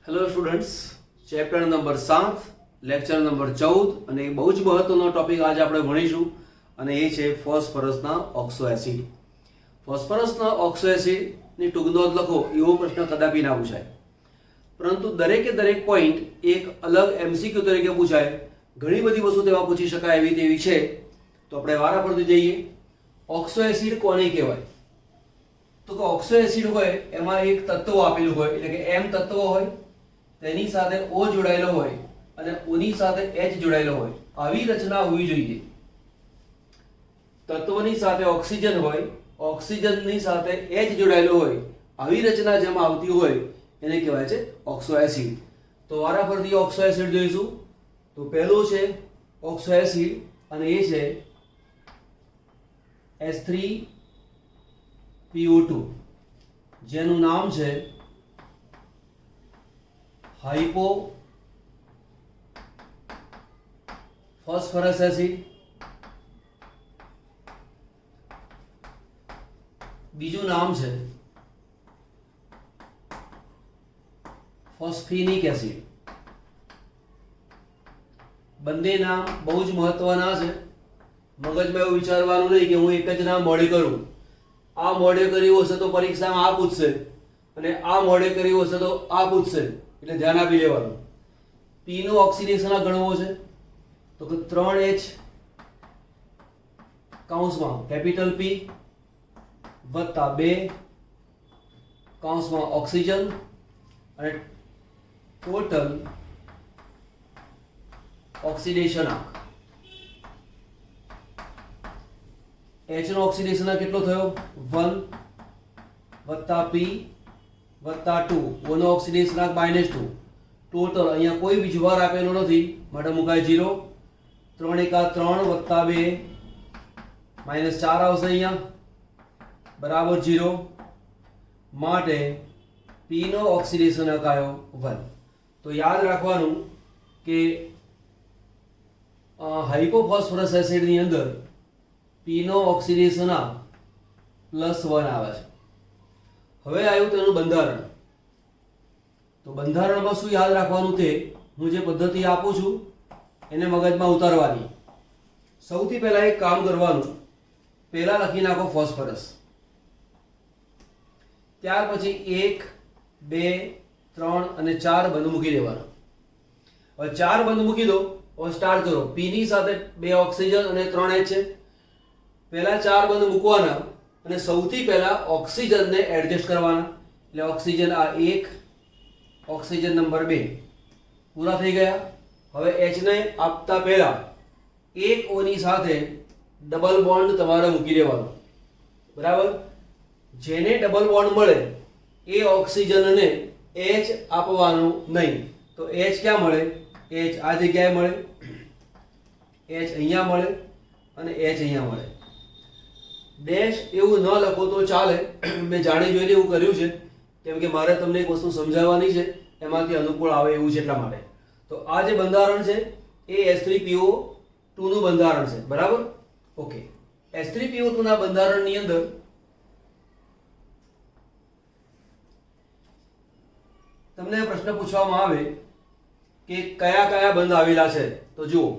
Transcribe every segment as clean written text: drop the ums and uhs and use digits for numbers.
Hello students, chapter number 7 lecture number 14 અને બહુ જ મહત્વનો ટોપિક આજે આપણે ભણીશું અને એ છે ફોસ્ફરસના ઓક્સો એસિડ. ફોસ્ફરસના ઓક્સો એસિડની ટૂંક નોંધ લખો એવો પ્રશ્ન કદાપી ના પૂછાય, પરંતુ દરેકે દરેક પોઈન્ટ એક અલગ એમસીક્યુ તરીકે પૂછાય. ઘણી બધી વસ્તુ તેમાં પૂછી શકાય એવી તેવી છે, તો આપણે વારા પરથી જઈએ. ઓક્સો એસિડ કોને કહેવાય? તો કે ઓક્સો એસિડ હોય એમાં એક તત્વ આપેલું હોય, એટલે કે M તત્વ હોય, તેની સાથે O જોડાયેલો હોય અને O ની સાથે H જોડાયેલો હોય. આવી રચના હોવી જોઈએ. તત્વની સાથે ઓક્સિજન હોય, ઓક્સિજનની સાથે H જોડાયેલો હોય, આવી રચના જેમાં આવતી હોય એને કહેવાય છે ઓક્સો એસિડ. તો વારા ફરતી ઓક્સો એસિડ જોઈશું. તો પહેલું છે ઓક્સો એસિડ અને એ છે H3PO2, જેનું નામ છે હાઇપો ફોસ્ફરસ એસિડ. બીજું નામ છે ફોસ્ફેનિક એસિડ. બંને નામ બહુ જ મહત્વના છે. મગજમાં એવું વિચારવાનું નહીં કે હું એક જ નામ મોડે કરું. આ મોડે કર્યું હશે તો પરીક્ષામાં આ પૂછશે અને આ મોડે કર્યું હશે તો આ પૂછશે, એટલે ધ્યાન આપી લેવાનું. P નો ઓક્સિડેશન ગણવો છે તો કે 3H કૌંસમાં કેપિટલ P વત્તા 2 કૌંસમાં ઓક્સિજન અને ટોટલ ઓક્સિડેશન આંક. H નો ઓક્સિડેશન કેટલો થયો? 1 વત્તા P વત્તા 2. O નો ઓક્સિડેશન -2. ટોટલ અહીંયા કોઈ વીજભાર આપેલો નથી માટે મુકાય 0. 3 × 3 વત્તા 2 -4 આવશે અહીંયા બરાબર 0. માટે P નો ઓક્સિડેશન આવ્યો 1. તો યાદ રાખવાનું કે હાઇપોફોસ્ફરસ એસિડની અંદર P નો ઓક્સિડેશન +1 આવે છે. હવે આવ્યું તેનું બંધારણ. તો બંધારણમાં શું યાદ રાખવાનું તે હું જે પદ્ધતિ આપું છું એને મગજમાં ઉતારવાની. સૌથી પહેલા એક કામ કરવાનું, પહેલા લખી નાખો ફોસ્ફરસ, ત્યાર પછી 1 2 3 અને 4 બંધ મૂકી દેવાના. હવે 4 બંધ મૂકી દો. હવે સ્ટાર્ટ કરો. P ની સાથે 2 ઓક્સિજન અને 3 H છે. પહેલા 4 બંધ મૂકવાના અને સૌથી પહેલા ઓક્સિજનને એડજસ્ટ કરવાના. એટલે ઓક્સિજન આ 1, ઓક્સિજન નંબર 2 પૂરા થઈ ગયા. હવે H ને આપતા પહેલા એક O ની સાથે ડબલ બોન્ડ તમારે મૂકી દેવાનો. બરાબર? જેને ડબલ બોન્ડ મળે એ ઓક્સિજનને H આપવાનું નહીં. તો H ક્યાં મળે? H આ જગ્યાએ મળે, H અહીંયા મળે અને H અહીંયા મળે. ડેશ એવું ન લખો તો ચાલે, મેં જાણી જોઈને એવું કર્યું છે કેમ કે મારે તમને એક વસ્તુ સમજાવવાની છે, એમાંથી અનુકૂળ આવે એવું છે એટલા માટે. તો આ જે બંધારણ છે એ H3PO2 નું બંધારણ છે. બરાબર? ઓકે. H3PO2 ના બંધારણની અંદર તમને પ્રશ્ન પૂછવામાં આવે કે કયા કયા બંધ આવેલા છે, તો જુઓ.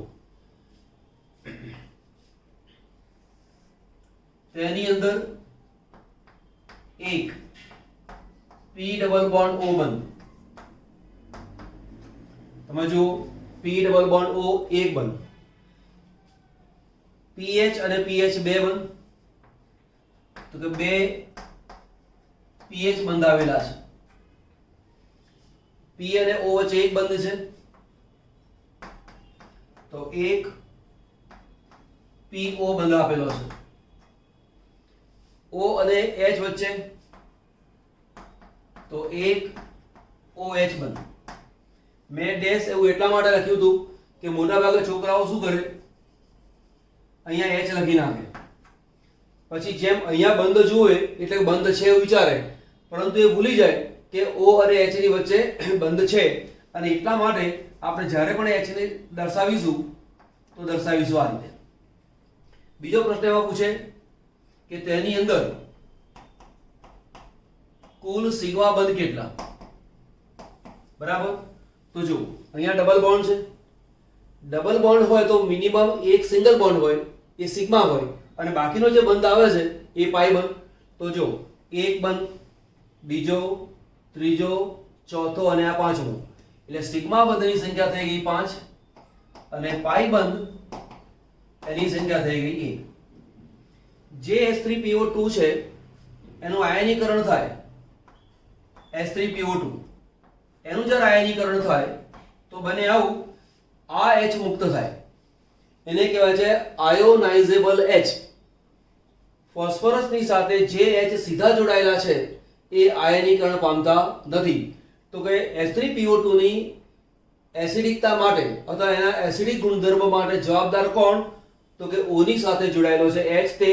તેની અંદર એક P ડબલ બોન્ડ O બંધ. તમે જુઓ, P ડબલ બોન્ડ O એક બંધ, PH અને PH બે બંધ. તો કે બે PH બંધ આવેલા છે. P અને O વચ્ચે એક બંધ છે તો એક PO બંધ આપેલો છે. O અને H વચ્ચે તો એક OH બંધ. મેં ડેશ એવું એટલા માટે લખ્યું હતું કે મોટાભાગે છોકરાઓ શું કરે, અહીંયા H લખી નાખે, પછી જેમ અહીંયા બંધ જુએ એટલે બંધ છે એવું વિચારે, પરંતુ એ ભૂલી જાય કે O અને H ની વચ્ચે બંધ છે. અને એટલા માટે આપણે જ્યારે પણ H ને દર્શાવીશું તો દર્શાવીશું આ રીતે. બીજો પ્રશ્ન એમાં પૂછે કે તેની અંદર કુલ સિગ્મા બંધ કેટલા? બરાબર. તો જો અહીંયા ડબલ બોન્ડ છે. ડબલ બોન્ડ હોય તો મિનિમમ એક સિંગલ બોન્ડ હોય એ સિગ્મા હોય અને બાકીનો જે બંધ આવે છે એ પાઈ બંધ. તો જો એક બંધ, બીજો, ત્રીજો, ચોથો અને આ પાંચમો, એટલે સિગ્મા બંધની સંખ્યા થઈ ગઈ 5 અને પાઈ બંધ એની સંખ્યા થઈ ગઈ 1. જે H3PO2 છે એનું આયનીકરણ થાય H3PO2, એનું જ્યારે આયનીકરણ થાય તો બને આવું, આ H મુક્ત થાય, એને કહેવાય છે આયોનાઇઝેબલ H. ફોસ્ફરસની સાથે જે H સીધા જોડાયેલા છે એ આયનીકરણ પામતા નથી. તો કે H3PO2 ની એસિડિકતા માટે અથવા એના એસિડિક ગુણધર્મ માટે જવાબદાર કોણ? તો કે O ની સાથે જોડાયેલો છે H. તે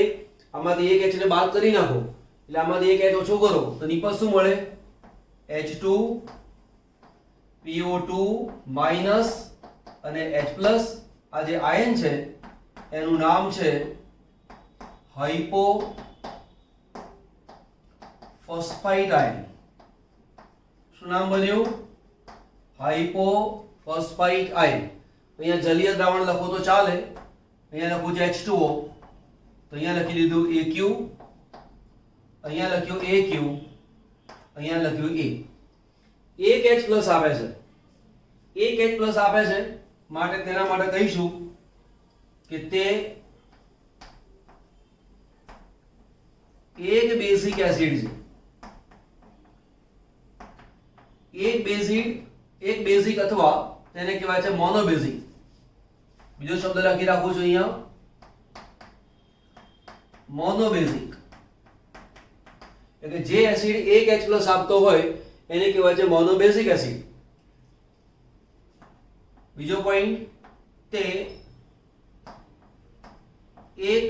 આમાંથી એક H ને બાદ કરી નાખો એટલે આમાંથી એક H ઓછો કરો તો નિપજ શું મળે? H2PO2 માઈનસ અને H પ્લસ. આ જે આયન છે એનું નામ છે હાઇપો ફોસ્ફાઇટ આયન. શું નામ બન્યું? Hypo ફોસ્ફાઇટ ion. અહીંયા જલીય દ્રાવણ લખો તો ચાલે. અહીંયા લખું છે H2O, તો અહીંયા લખી દીધું AQ, અહીંયા લખ્યું AQ, અહીંયા લખ્યું A. એક H પ્લસ આપે છે, એક H પ્લસ આપે છે માટે તેના માટે કહીશું કે તે એક બેઝિક એસિડ છે. એક બેઝિક અથવા તેને કહેવાય છે મોનોબેઝિક. બીજો શબ્દ લખી રાખું છું અહીંયા, મોનોબેઝિક. એટલે જે એસિડ એક H પ્લસ આપતો હોય એને કહેવાય છે મોનોબેઝિક એસિડ. બીજો પોઈન્ટ, તે એક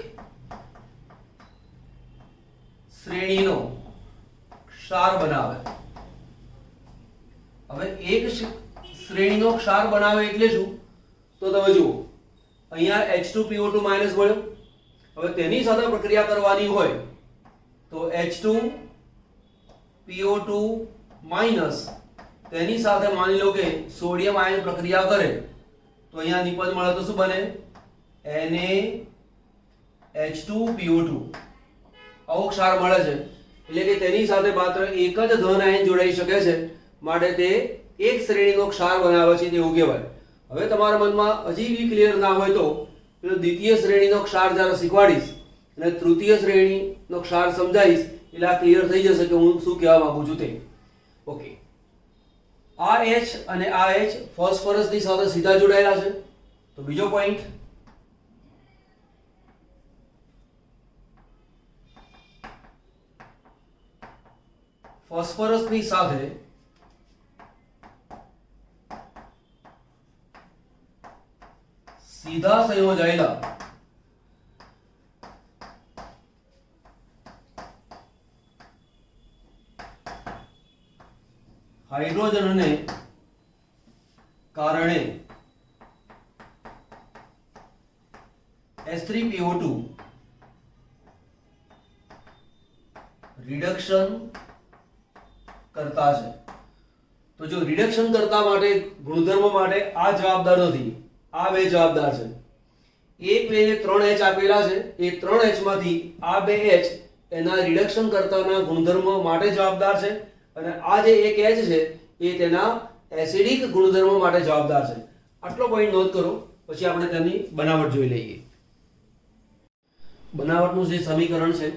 શ્રેણીનો ક્ષાર બનાવે. હવે એક શ્રેણીનો ક્ષાર બનાવે એટલે શું? તો તમે જુઓ અહીંયા H2PO2 માઈનસ મળ્યો. હવે તેની સાથે પ્રક્રિયા કરવાની હોય તો H2PO2 માઈનસ તેની સાથે માની લો કે સોડિયમ આયન પ્રક્રિયા કરે તો અહીંયા નિપજ મળે તો શું બને? NaH2PO2. આવો ક્ષાર મળે છે એટલે કે તેની સાથે માત્ર એક જ ધન આયન જોડાઈ શકે છે માટે તે એક શ્રેણીનો ક્ષાર બનાવે છે તેવું કહેવાય. હવે તમારા મનમાં હજી બી ક્લિયર ના હોય તો પેલો દ્વિતીય શ્રેણીનો ક્ષાર જ્યારે શીખવાડીશ અને તૃતીય શ્રેણીનો ક્ષાર સમજાવીશ એટલે આ ક્લિયર થઈ જશે કે હું શું કહેવા માંગુ છું તે. ઓકે, આ H અને આ H ફોસ્ફરસની સાથે સીધા જોડાયેલા છે. તો બીજો પોઈન્ટ, ફોસ્ફરસની સાથે સીધા સંયોજાયેલા હાઇડ્રોજનને કારણે H3PO2 રિડક્શન કરતા છે. તો જો રિડક્શન કરતા માટે ગુણધર્મ માટે આ જવાબદાર નથી, આ બે જવાબદાર છે. 1, 2 ને 3 H આપેલા છે. એ 3 H માંથી આ 2 H એના રિડક્શન કરતાના ગુણધર્મ માટે જવાબદાર છે અને આ જે એક H છે એ તેના એસિડિક ગુણધર્મ માટે જવાબદાર છે. આટલો પોઈન્ટ નોંધ કરો, પછી આપણે તેની બનાવટ જોઈ લઈએ. બનાવટનું જે સમીકરણ છે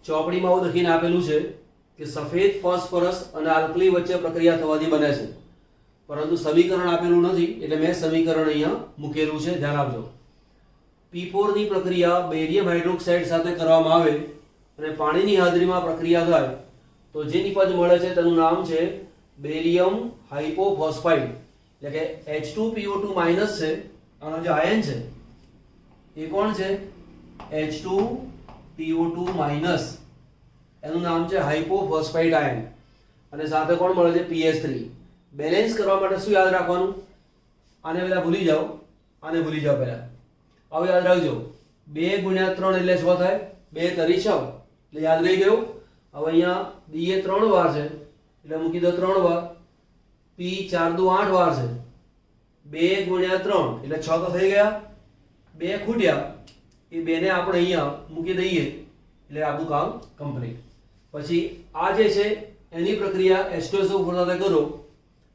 ચોપડીમાં આવું લખીને આપેલું છે કે સફેદ ફોસ્ફરસ અને આલ્કલી વચ્ચે પ્રક્રિયા થવાથી બને છે, પરંતુ સમીકરણ આપેલું નથી એટલે મેં સમીકરણ અહીંયા મૂકેલું છે, ધ્યાન આપજો. P4 ની પ્રક્રિયા બેરિયમ હાઇડ્રોક્સાઇડ સાથે કરવામાં આવે અને પાણીની હાજરીમાં પ્રક્રિયા થાય તો જે નિપજ મળે છે તેનું નામ છે બેરિયમ હાઇપોફોસ્ફાઇડ. એટલે કે H2PO2 માઈનસ છે, આનો જે આયન છે એ કોણ છે? H2PO2 માઈનસ, એનું નામ છે હાઇપોફોસ્ફાઇડ આયન અને સાથે કોણ મળે છે? PH3. બેલેન્સ કરવા માટે શું યાદ રાખવાનું? આને પહેલા ભૂલી જાઓ, આને ભૂલી જાઓ પહેલા. હવે યાદ રાખજો 2 ગુણ્યા 3 એટલે 6 થાય, 2 તરી 6 એટલે યાદ રહી ગયું. હવે અહીંયા D એ 3 વાર છે એટલે મૂકી દો 3 વાર. P 4 દુ 8 વાર છે, 2 ગુણ્યા 3 એટલે 6 તો થઈ ગયા, 2 ખૂટ્યા એ 2 ને આપણે અહીંયા મૂકી દઈએ એટલે આપણું કામ કમ્પ્લીટ. પછી આ જે છે એની પ્રક્રિયા H2SO4 સાથે કરો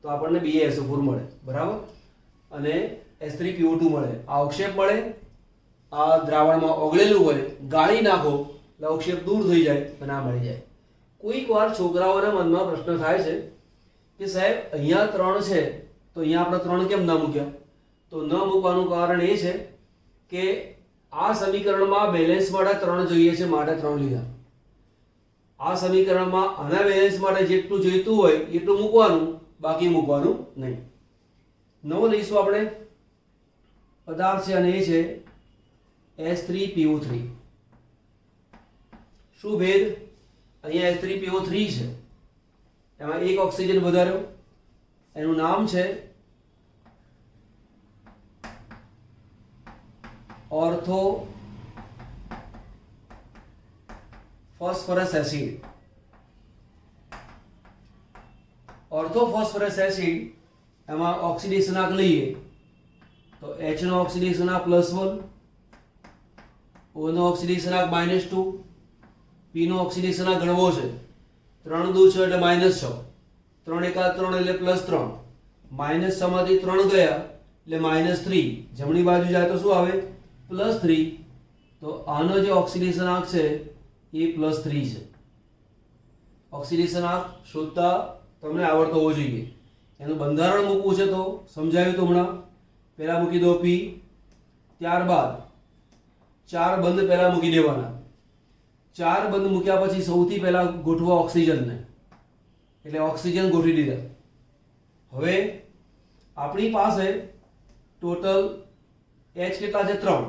તો આપણને BaSO4 મળે, બરાબર, અને H3PO2 મળે. આ અવક્ષેપ મળે, આ દ્રાવણમાં ઓગળેલું હોય, ગાળી નાખો એટલે અવક્ષેપ દૂર થઈ જાય અને આ મળી જાય. કોઈક વાર છોકરાઓના મનમાં પ્રશ્ન થાય છે કે સાહેબ અહીંયા 3 છે તો અહીંયા આપણે 3 કેમ ના મૂક્યા? તો ન મૂકવાનું કારણ એ છે કે આ સમીકરણમાં બેલેન્સ માટે 3 જોઈએ છે માટે 3 લીધા. આ સમીકરણમાં આના બેલેન્સ માટે જેટલું જોઈતું હોય એટલું મૂકવાનું, બાકી મૂકવાનું નહીં. નવો લઈશું આપણે પદાર્થ છે અને એ છે H3PO3. શું ભેદ? અહીંયા H3PO3 છે, એમાં એક ઓક્સિજન વધાર્યો, એનું નામ છે ortho phosphorus acid. Ortho phosphorus acid એમાં ઓક્સિડેશનાંક લઈએ તો H નો ઓક્સિડેશનાંક +1, O નો ઓક્સિડેશનાંક -2, P નો ઓક્સિડેશનાંક ગણવો છે, 3 દુ 6 એટલે -6, 3 એકા 3 એટલે +3, -6 માંથી 3 ગયા એટલે -3, જમણી બાજુ જાય તો શું આવે? +3. તો આનો જે ઓક્સિડેશનાંક છે એ +3 છે. ઓક્સિડેશનાંક શોધતા તમને આવડતો હોવો જોઈએ. એનું બંધારણ મૂકવું છે તો સમજાયું તો હમણાં. પહેલા મૂકી દો P, ત્યારબાદ 4 બંધ પહેલા મૂકી દેવાના. 4 બંધ મૂક્યા પછી સૌથી પહેલા ગોઠવો ઓક્સિજનને, એટલે ઓક્સિજન ગોઠવી દીધા. હવે આપણી પાસે ટોટલ H કેટલા છે? 3.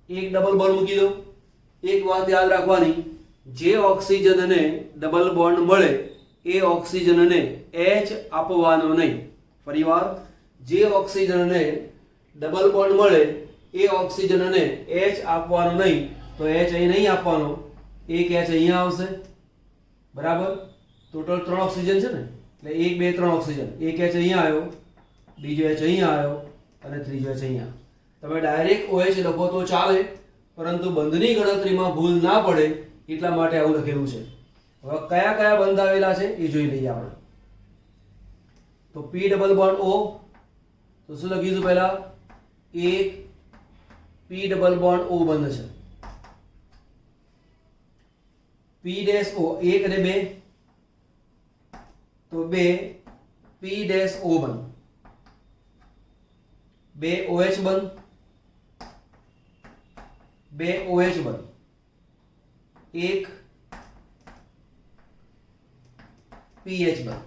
એક ડબલ બોન્ડ મૂકી દો. એક વાત યાદ રાખવાની, જે ઓક્સિજનને ડબલ બોન્ડ મળે એ ઓક્સિજનને H આપવાનો નહીં. ફરીવાર, જે ઓક્સિજનને ડબલ બોન્ડ મળે એ ઓક્સિજનને H આપવાનો નહીં. તો H અહીં નહીં આપવાનો, એક H અહીંયા આવશે, બરાબર. ટોટલ 3 ઓક્સિજન છે ને, એટલે 1 2 3 ઓક્સિજન. એક H અહીંયા આવ્યો, બીજો H અહીંયા આવ્યો અને ત્રીજો H અહીંયા. તમે ડાયરેક્ટ OH લખો તો ચાલે, પરંતુ બંધની ગણતરીમાં ભૂલ ના પડે એટલા માટે આવું લખેલું છે. હવે કયા કયા બંધ આવેલા છે એ જોઈ લઈએ આપણે. તો P ડબલ બોન્ડ O, તો શું લખીશું? પહેલા એક P ડબલ બોન્ડ O બંધ છે. P ડેશ O 1 અને 2, તો 2 P ડેશ O બંધ, 2 OH બંધ, 2 OH બંધ, 1 PH બંધ,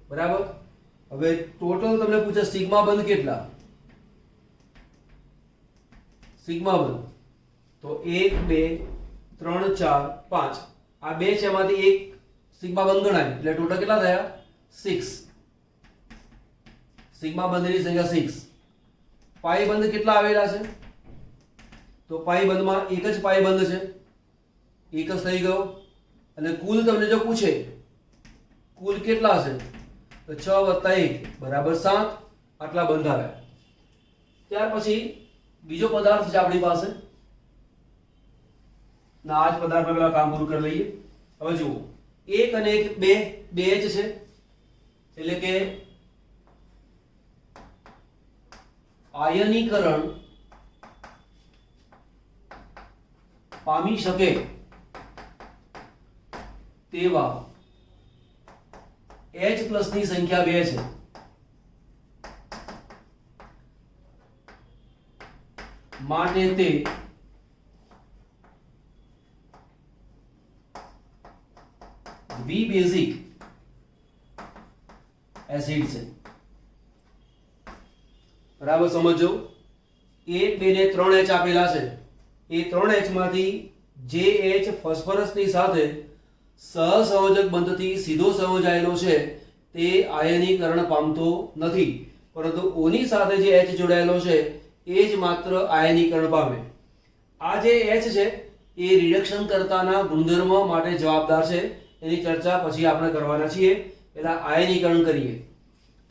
બરાબર. હવે ટોટલ તમને પૂછે સિગ્મા બંધ કેટલા? સિગ્મા બંધ તો 1 2 3 4 5, આ 2 છે એમાંથી એક સિગ્મા બંધ ગણાય એટલે ટોટલ કેટલા થયા? 6. સિગ્મા બંધની સંખ્યા 6. પાઈ બંધ કેટલા આવેલા છે? તો પાઈ બંધમાં એક જ પાઈ બંધ છે, એક જ થઈ ગયો. અને કુલ તમને જો પૂછે કુલ કેટલા છે તો 6 + 1 = 7. આટલા બંધ આવ્યા. ત્યાર પછી બીજો પદાર્થ છે આપણી પાસે, ના આ જ પદાર્થમાં પેલા કામ પૂરું કરી લઈએ. હવે જુઓ, 1 અને 1 2 H છે, એટલે કે આયનીકરણ પામી શકે તેવા H+ ની સંખ્યા 2 છે. માટે તે દ્વિબેઝિક એસિડ છે. બરાબર સમજો. 1 2 ને 3 H આપેલા છે. એ 3 H માંથી જે H ફોસ્ફરસની સાથે સહસંયોજક બંધથી સીધો સંયોજાયેલો છે તે આયનીકરણ પામતો નથી, પરંતુ O ની સાથે જે H જોડાયેલો છે એ જ માત્ર આયનીકરણ પામે. આ જે H છે એ રિડક્શન કર્તાના ગુણધર્મ માટે જવાબદાર છે. એની ચર્ચા પછી આપણે કરવાના છીએ. પહેલા આયનીકરણ કરીએ.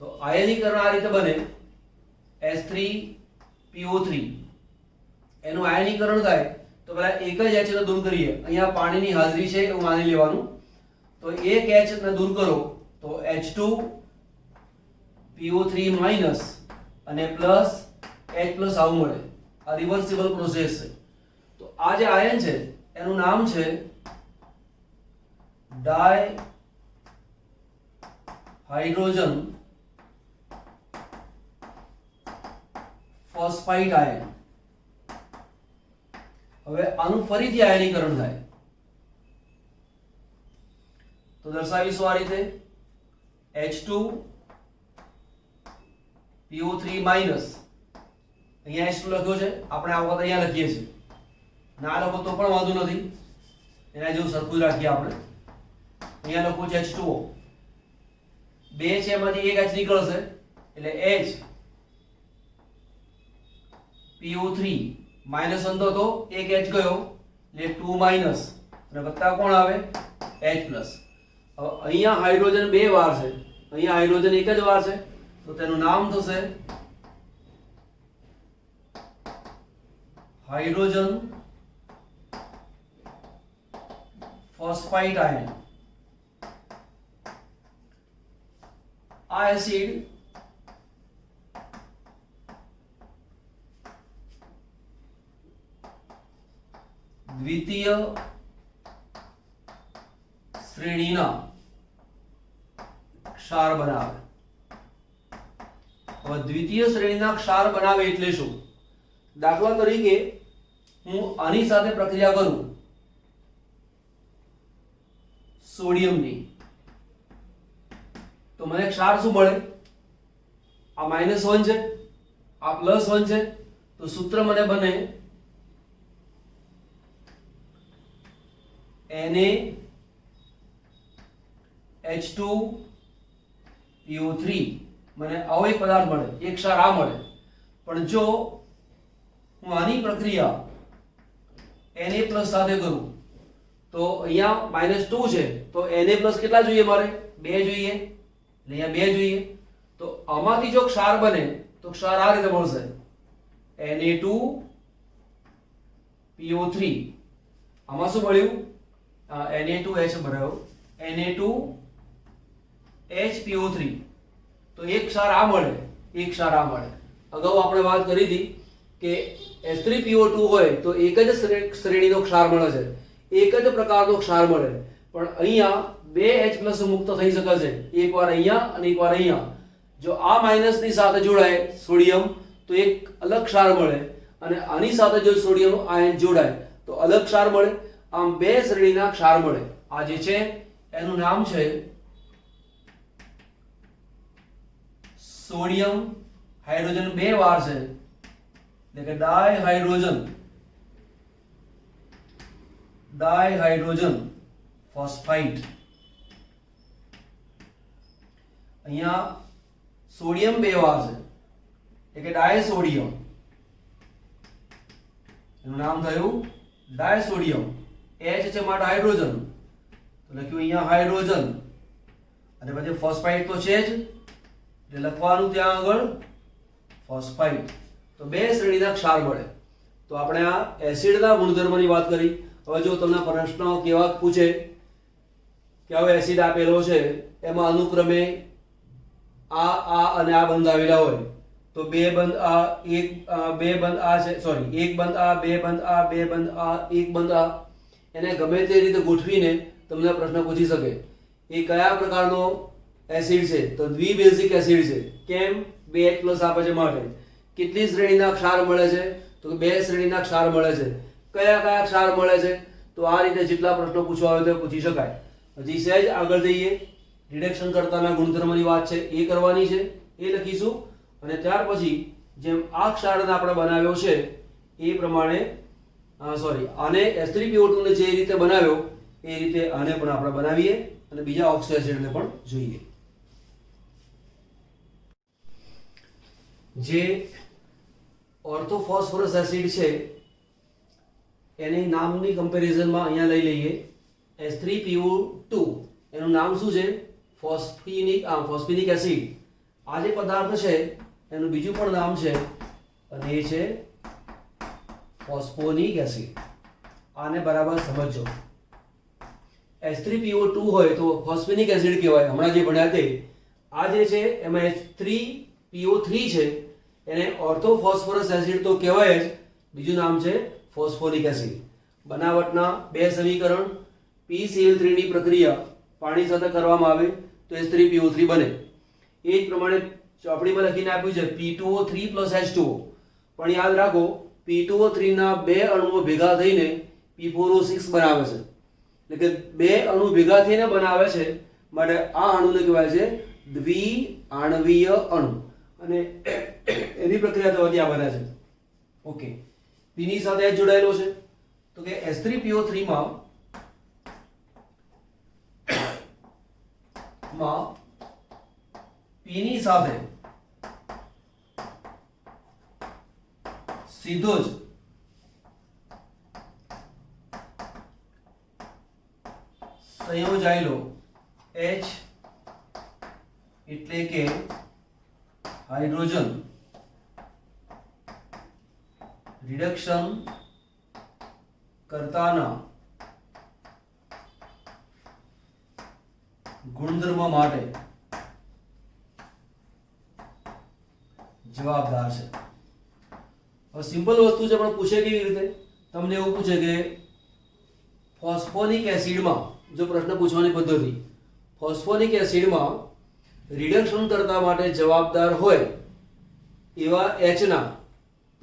તો આયનીકરણ આ રીતે બને H3PO3 એનું આયનીકરણ થાય તો પહેલા એક જ H ને દૂર કરીએ. અહીંયા પાણીની હાજરી છે એવું માની લેવાનું. તો એક H ને દૂર કરો તો H2PO3 માઈનસ અને પ્લસ H પ્લસ આવું મળે. આ રિવર્સિબલ પ્રોસેસ છે. તો આ જે આયન છે એનું નામ છે ડાય હાઇડ્રોજન ફોસ્ફાઇડ આયન. હવે આનું ફરીથી આયનીકરણ થાય તો દર્શાવીશું આ રીતે H2PO3 માઈનસ. અહીંયા H2 લખ્યો છે, આપણે આ વખત અહીંયા લખીએ છીએ. ના લખો તો પણ વાંધો નથી, એના જેવું સરખું જ રાખીએ આપણે. અહીંયા લખું છે H2O. બે છે એમાંથી એક H નીકળશે એટલે HPO3 માઈનસ અંતો તો એક H ગયો એટલે 2 માઈનસ અને વત્તા કોણ આવે H પ્લસ. હવે અહીંયા હાઇડ્રોજન બે વાર છે, અહીંયા હાઇડ્રોજન એક જ વાર છે તો તેનું નામ થશે હાઇડ્રોજન ફોસ્ફાઇડ આયન. આ એસિડ દ્વિતીય શ્રેણીના ક્ષાર બનાવે. હવે દ્વિતીય શ્રેણીના ક્ષાર બનાવે એટલે શું? દાખલા તરીકે હું આની સાથે પ્રક્રિયા કરું સોડિયમની તો મને ક્ષાર શું મળે? આ -1 છે, આ +1 છે તો સૂત્ર મને બને NaH2PO3. મને આવો એક પદાર્થ મળે, એક ક્ષાર આ મળે. પણ જો હું આની પ્રક્રિયા Na+ સાથે કરું તો અહીંયા -2 છે તો Na+ કેટલા જોઈએ મારે? 2 જોઈએ. એટલે અહીંયા 2 જોઈએ. તો આમાંથી જો ક્ષાર બને તો ક્ષાર આ રીતે મળશે Na2PO3. આમાં શું મળ્યું? Na2H બનાવ્યો Na2HPO3. તો એક ક્ષાર આ મળે, એક ક્ષાર આ મળે. અગાઉ આપણે વાત કરી હતી કે H3PO2 હોય તો એક જ શ્રેણીનો ક્ષાર મળે છે, એક જ પ્રકારનો ક્ષાર મળે. પણ અહીંયા બે H+ મુક્ત થઈ શકે છે, એકવાર અહીંયા અને એકવાર અહીંયા. જો આ માઈનસની સાથે જોડાય સોડિયમ તો એક અલગ ક્ષાર મળે અને આની સાથે જો સોડિયમ આયન જોડાય તો અલગ ક્ષાર મળે. આમ બે શ્રેણીના ક્ષાર મળે. આ જે છે એનું નામ છે સોડિયમ હાઇડ્રોજન બે વાર છે એટલે કે ડાયહાઇડ્રોજન ફોસ્ફાઇડ. અહીંયા સોડિયમ બે વાર છે એટલે કે ડાયસોડિયમ. એનું નામ થયું ડાયસોડિયમ. H છે માટે હાઇડ્રોજન તો લખ્યું અહીંયા હાઇડ્રોજન અને પછી ફોસ્ફાઇડ તો છે જ એટલે લખવાનું ત્યાં આગળ ફોસ્ફાઇડ. તો બે શ્રેણીના ક્ષાર મળે. તો આપણે આ એસિડના ગુણધર્મની વાત કરી. હવે જો તમને પ્રશ્ન કેવા પૂછે કે હવે એસિડ આપેલો છે એમાં અનુક્રમે આ અને આ બંધ આવેલા હોય તો બે બંધ આ એક બે બંધ આ છે સોરી એક બંધ આ બે બંધ આ બે બંધ આ એક બંધ આ એને ગમે તે રીતે ગોઠવીને તમને પ્રશ્ન પૂછી શકે એ કયા પ્રકારનો એસિડ છે તો દ્વિબેઝિક એસિડ છે. કેમ? 2H+ આપે છે માટે. કેટલી શ્રેણીના ક્ષાર મળે છે તો કે બે શ્રેણીના ક્ષાર મળે છે. કયા કયા ક્ષાર મળે છે તો આ રીતે જેટલા પ્રશ્નો પૂછવા આવે તો પૂછી શકાય. હજી સહેજ આગળ જઈએ. રિડક્શન કરતાના ગુણધર્મની વાત છે એ કરવાની છે, એ લખીશું. અને ત્યાર પછી જેમ આ ક્ષારને આપણે બનાવ્યો છે એ પ્રમાણે આને H3PO2 ને જે રીતે બનાવ્યો એ રીતે આને પણ આપણે બનાવીએ અને બીજા ઓક્સો એસિડને પણ જોઈએ. જે ઓર્થોફોસ્ફરસ એસિડ છે એની નામની કમ્પેરિઝનમાં અહીંયા લઈ લઈએ H3PO2. એનું નામ શું છે? ફોસ્ફેનિક એસિડ આ જે પદાર્થ છે એનું બીજું પણ નામ છે અને એ છે ફોસ્ફોનિક એસિડ. આને બરાબર સમજો. H3PO2 હોય તો ફોસ્ફેનિક એસિડ કહેવાય. હમણાં જે ભણ્યા તે આ જે છે એમાં H3PO3 છે એને ઓર્થોફોસ્ફરસ એસિડ તો કહેવાય જ, બીજું નામ છે ફોસ્ફોનિક એસિડ. બનાવટના બે સમીકરણ PCl3 ની પ્રક્રિયા પાણી સાથે કરવામાં આવે તો H3PO3 બને. એ જ પ્રમાણે ચોપડીમાં લખીને આપ્યું છે P2O3 H2O, પણ યાદ રાખો P2O3 ના બે અણુઓ ભેગા થઈને P4O6 બનાવે છે. એટલે કે બે અણુ ભેગા થઈને બનાવે છે માટે આ અણુને કહેવાય છે દ્વિઆણવીય અણુ અને એની પ્રક્રિયા તો ત્યાં બને છે. ઓકે, P ની સાથે H જોડાયેલો છે તો કે H3PO3 માં P ની સાથે સીધો જ સંયોજાયેલો H એટલે કે હાઇડ્રોજન રિડક્શન કરતાના ગુણધર્મ માટે જવાબદાર છે. હવે સિમ્પલ વસ્તુ છે પણ પૂછે કેવી રીતે? તમને એવું પૂછે કે ફોસ્ફોનિક એસિડમાં, જો પ્રશ્ન પૂછવાની પદ્ધતિ, ફોસ્ફોનિક એસિડમાં રિડક્શન કરતા માટે જવાબદાર હોય એવા H ના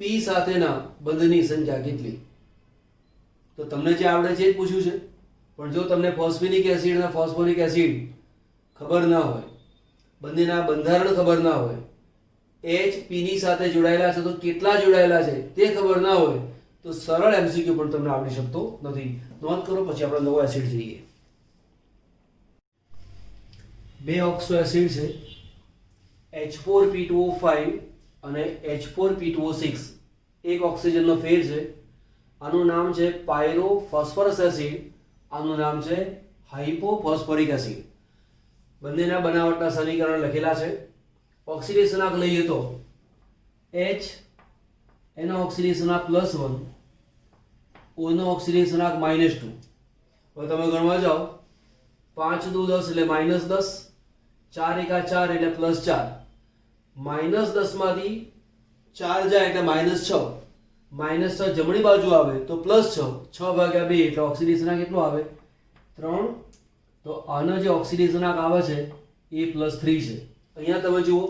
P સાથેના બંધની સંખ્યા કેટલી? તો તમને જે આવડે છે એ જ પૂછ્યું છે. પણ જો તમને ફોસ્ફેનિક એસિડ અને ફોસ્ફોનિક એસિડ ખબર ના હોય, બંનેના બંધારણ ખબર ના હોય, H P ની સાથે જોડાયેલા છે તો કેટલા જોડાયેલા છે તે ખબર ના હોય તો સરળ MCQ પણ તમને આવડી શકતો નથી. નોંધ કરો. પછી આપણે નવો એસિડ જોઈએ. બે ઓક્સો એસિડ છે H4P2O5 અને H4P2O6. એક ઓક્સિજનનો ફેર છે. આનું નામ છે પાયરોફોસ્ફરસ એસિડ, આનું નામ છે હાઇપોફોસ્ફોરિક એસિડ. બંનેના બનાવટના સમીકરણ લખેલા છે. ઓક્સિડેશનાંક લઈએ તો H એનો ઓક્સિડેશનાંક +1, O નો ઓક્સિડેશનાંક -2. હવે તમે ગણવા જાઓ 5 દુ 10 એટલે -10, 4 એકા 4 એટલે +4, -10 માંથી 4 જાય એટલે -6, -6 જમણી બાજુ આવે તો +6, 6 ભાગ્યા 2 એટલે ઓક્સિડેશનાંક કેટલો આવે? 3. તો આનો જે ઓક્સિડેશનાંક આવે છે એ +3 છે. અહીંયા તમે જુઓ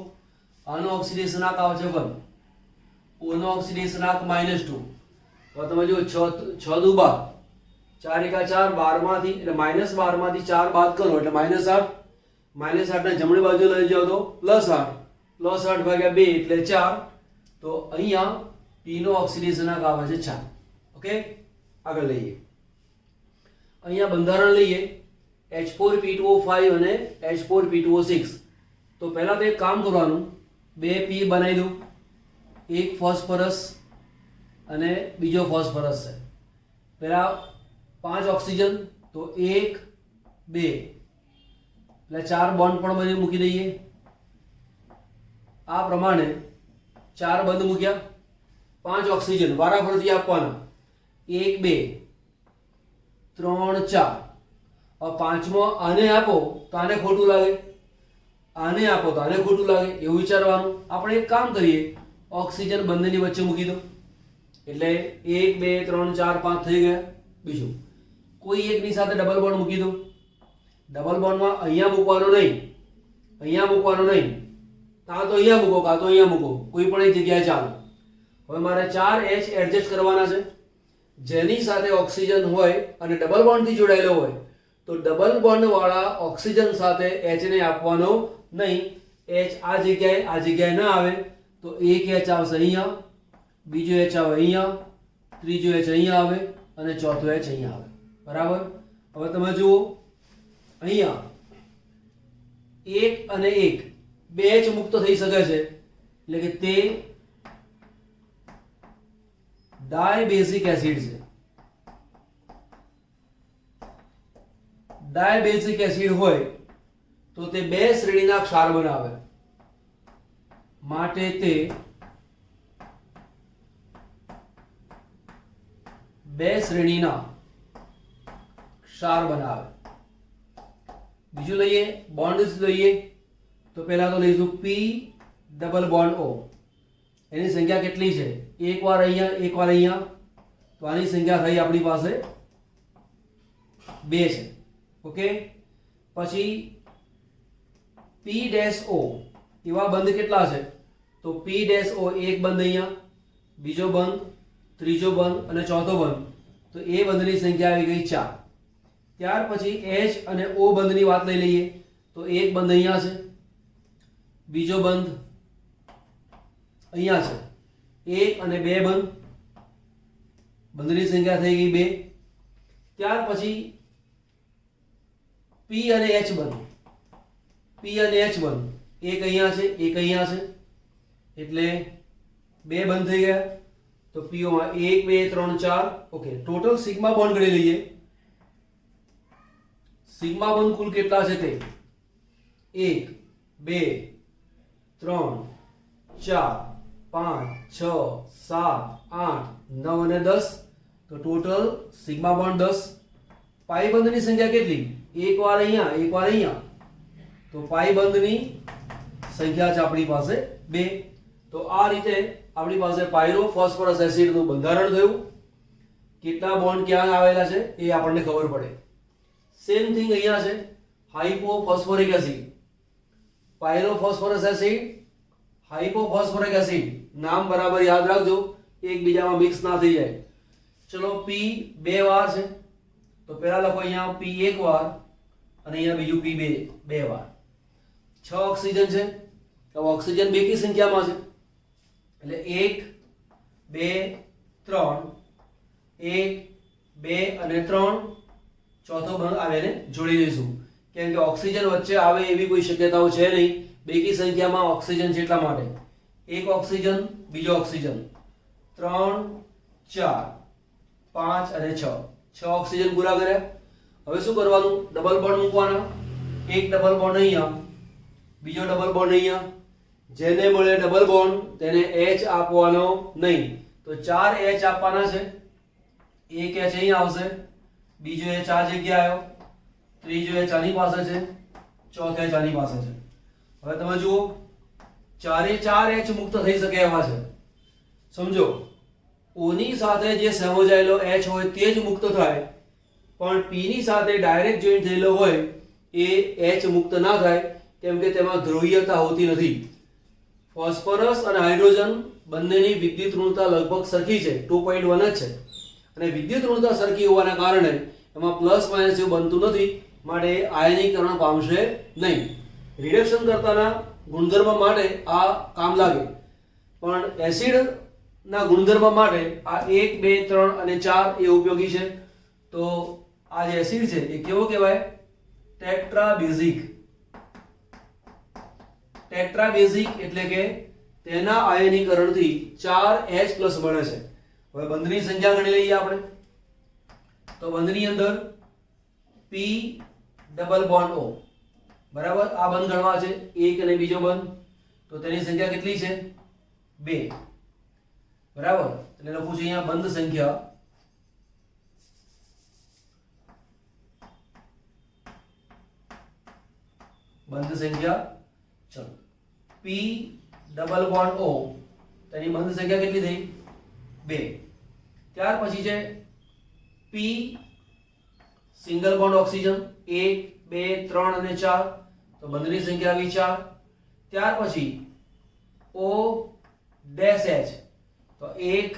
આનો ઓક્સિડેશનાંક આવે છે 1, O નો ઓક્સિડેશનાંક -2. હવે તમે જુઓ 6 દુ 12, 4 એકા 4, 12 માંથી એટલે -12 માંથી 4 બાદ કરો એટલે -8, -8 ને જમણી બાજુ લઈ જાઓ તો +8, +8 ભાગ્યા 2 એટલે 4. તો અહીંયા P નો ઓક્સિડેશનાંક આવે છે 4. ઓકે, આગળ લઈએ. અહીંયા બંધારણ લઈએ H4P2O5 અને H4P2O6. તો પહેલા તો એક કામ કરવાનું, બે P બનાવી દઉં. એક ફોસ્ફરસ અને બીજો ફોસ્ફરસ છે. પહેલા 5 ઓક્સિજન તો 1 2 એટલે 4 બોન્ડ પણ બની મૂકી દઈએ. આ પ્રમાણે 4 બંધ મૂક્યા. 5 ઓક્સિજન વારાફરતી આપવાના, 1 2 3 4. હવે પાંચમો આને આપો તો આને ખોટું લાગે, આને આપો તો આને ખોટું લાગે, એવું વિચારવાનું. આપણે એક કામ કરીએ, ઓક્સિજન બંનેની વચ્ચે મૂકી દો એટલે 1 2 3 4 5 થઈ ગયા. બીજું કોઈ એકની સાથે ડબલ બોન્ડ મૂકી દો. ડબલ બોન્ડમાં અહીંયા મૂકવાનો નહીં, અહીંયા મૂકવાનો નહીં, કાં તો અહીંયા મૂકો કાં તો અહીંયા મૂકો, કોઈ પણ એક જગ્યાએ ચાલો. હવે મારે 4 H એડજસ્ટ કરવાના છે. જેની સાથે ઓક્સિજન હોય અને ડબલ બોન્ડથી જોડાયેલો હોય તો ડબલ બોન્ડ વાળા ઓક્સિજન સાથે H ને આપવાનો નહીં. H આ જગ્યાએ ના આવે તો એક H આવશે અહીંયા, બીજો H આવે અહીંયા, ત્રીજો H અહીંયા આવે અને ચોથો H અહીંયા આવે. બરાબર? હવે તમે જુઓ અહીંયા 1 અને 1 બે H મુક્ત થઈ શકે છે એટલે કે તે ડાયબેઝિક એસિડ છે. ડાયબેઝિક એસિડ હોય તો તે બે શ્રેણીના ક્ષાર બનાવે, માટે તે બે શ્રેણીના ક્ષાર બનાવે. બીજું લઈએ, બોન્ડ્સ લઈએ. તો પહેલા તો લઈશું પી ડબલ બોન્ડ ઓ. એની સંખ્યા કેટલી છે? એક વાર અહીંયા, એક વાર અહીંયા. તો આની સંખ્યા થઈ આપણી પાસે 2 છે. ઓકે. પછી પી ડેશ ઓ એવા બંધ કેટલા છે? તો પી ડેશ ઓ એક બંધ અહીંયા, બીજો બંધ, ત્રીજો બંધ અને ચોથો બંધ. તો એ બંધની સંખ્યા આવી ગઈ 4. ત્યાર પછી એચ અને ઓ બંધની વાત લઈ લઈએ. તો એક બંધ અહીંયા છે, બીજો બંધ અહીંયા છે, એક અને બે બંધ, બંધની સંખ્યા થઈ ગઈ 2. ત્યાર પછી પી અને એચ બંધ, પી અને એચ બંધ, એક અહીંયા છે, એક અહીંયા છે, એટલે 2 બંધ થઈ ગયા. તો પીઓ માં 1 2 3 4. ઓકે. ટોટલ સિગ્મા બોન્ડ ગણી લઈએ. સિગ્મા બોન્ડ કુલ કેટલા છે? તે 1 2 3 4 5 6 7 8 9 અને 10. તો ટોટલ સિગ્મા બોન્ડ 10. પાઈ બંધની સંખ્યા કેટલી? એક વાર અહીંયા, એક વાર અહીંયા. તો પાઈ બંધની સંખ્યા છે આપણી પાસે 2. તો આ રીતે આપણી પાસે પાયરો ફોસ્ફરસ એસિડ નું બંધારણ થયું. કેટલા બોન્ડ ક્યાં આવેલા છે એ આપણને ખબર પડે. સેમ થિંગ અહીંયા છે, hypophosphoric acid. Pyro phosphorus acid, hypophosphoric acid, નામ બરાબર યાદ રાખજો, એકબીજામાં મિક્સ ના થઈ જાય. ચલો, પી 2 વાર છે. તો પહેલા લખો અહીંયા પી 1 વાર અને અહીંયા બીજું પી 2 વાર. 6 ઓક્સિજન છે. તો ઓક્સિજન બેકી સંખ્યામાં છે, એટલે 1 2 3, 1 2 અને 3. ચોથો બંધ આવેને જોડી દઈશું, કેમ કે ઓક્સિજન વચ્ચે આવે એવી કોઈ શક્યતાઓ છે નહીં. બેકી સંખ્યામાં ઓક્સિજન છે એટલા માટે. એક ઓક્સિજન, બીજો ઓક્સિજન, 3 4 5 અને 6. 6 ઓક્સિજન પૂરા કર્યા. હવે શું કરવાનું? ડબલ બોન્ડ મૂકવાના. એક ડબલ બોન્ડ અહીંયા, બીજો ડબલ બોન્ડ અહીંયા. જેને મળે ડબલ બોન્ડ તેને H આપવાનો નહીં. તો 4 H આપવાના છે. એક H અહીં આવશે, બીજો H આ જગ્યાએ આવ્યો, ત્રીજો H આની પાસે છે, ચોથો H આની પાસે છે. હવે તમે જુઓ, 4 H મુક્ત થઈ શકે એવા છે. સમજો, O ની સાથે જે સંયોજાયેલો H હોય તે જ મુક્ત થાય, પણ P ની સાથે ડાયરેક્ટ જોઈન્ટ થયેલો હોય એ H મુક્ત ના થાય, કેમ કે તેમાં ધ્રુવીયતા હોતી નથી. ફોસ્ફરસ અને હાઇડ્રોજન બંનેની વિદ્યુત ઋણતા લગભગ સરખી છે, 2.1 જ છે. અને વિદ્યુત ઋણતા સરખી હોવાના કારણે એમાં પ્લસ માઇનસ જેવું બનતું નથી, માટે આયનીકરણ પામશે નહીં. રિડક્શન કરતાના ગુણધર્મ માટે આ કામ લાગે, પણ એસિડ ના ગુણધર્મ માટે આ 1 2 3 અને 4 એ ઉપયોગી છે. તો આ જે એસિડ છે એ કેવો કહેવાય? ટેટ્રાબેઝિક. ટેટ્રાબેઝિક એટલે કે તેના આયનીકરણથી 4H+ બને છે. હવે બંધની સંખ્યા ગણી લઈએ આપણે. તો બંધની અંદર P ડબલ બોન્ડ O, બરાબર. આ બંધ ગણવા છે, એક અને બીજો બંધ. તો તેની સંખ્યા કેટલી છે? 2, બરાબર. એટલે લખું છું અહીંયા બંધ સંખ્યા ચલો P ડબલ બોન્ડ O, તેની બંધ સંખ્યા કેટલી થઈ? 2. ત્યાર પછી છે P સિંગલ બોન્ડ ઓક્સિજન, 1 2 3 અને 4. તો બંધની સંખ્યા આવી 4. ત્યાર પછી O ડેશ H, તો 1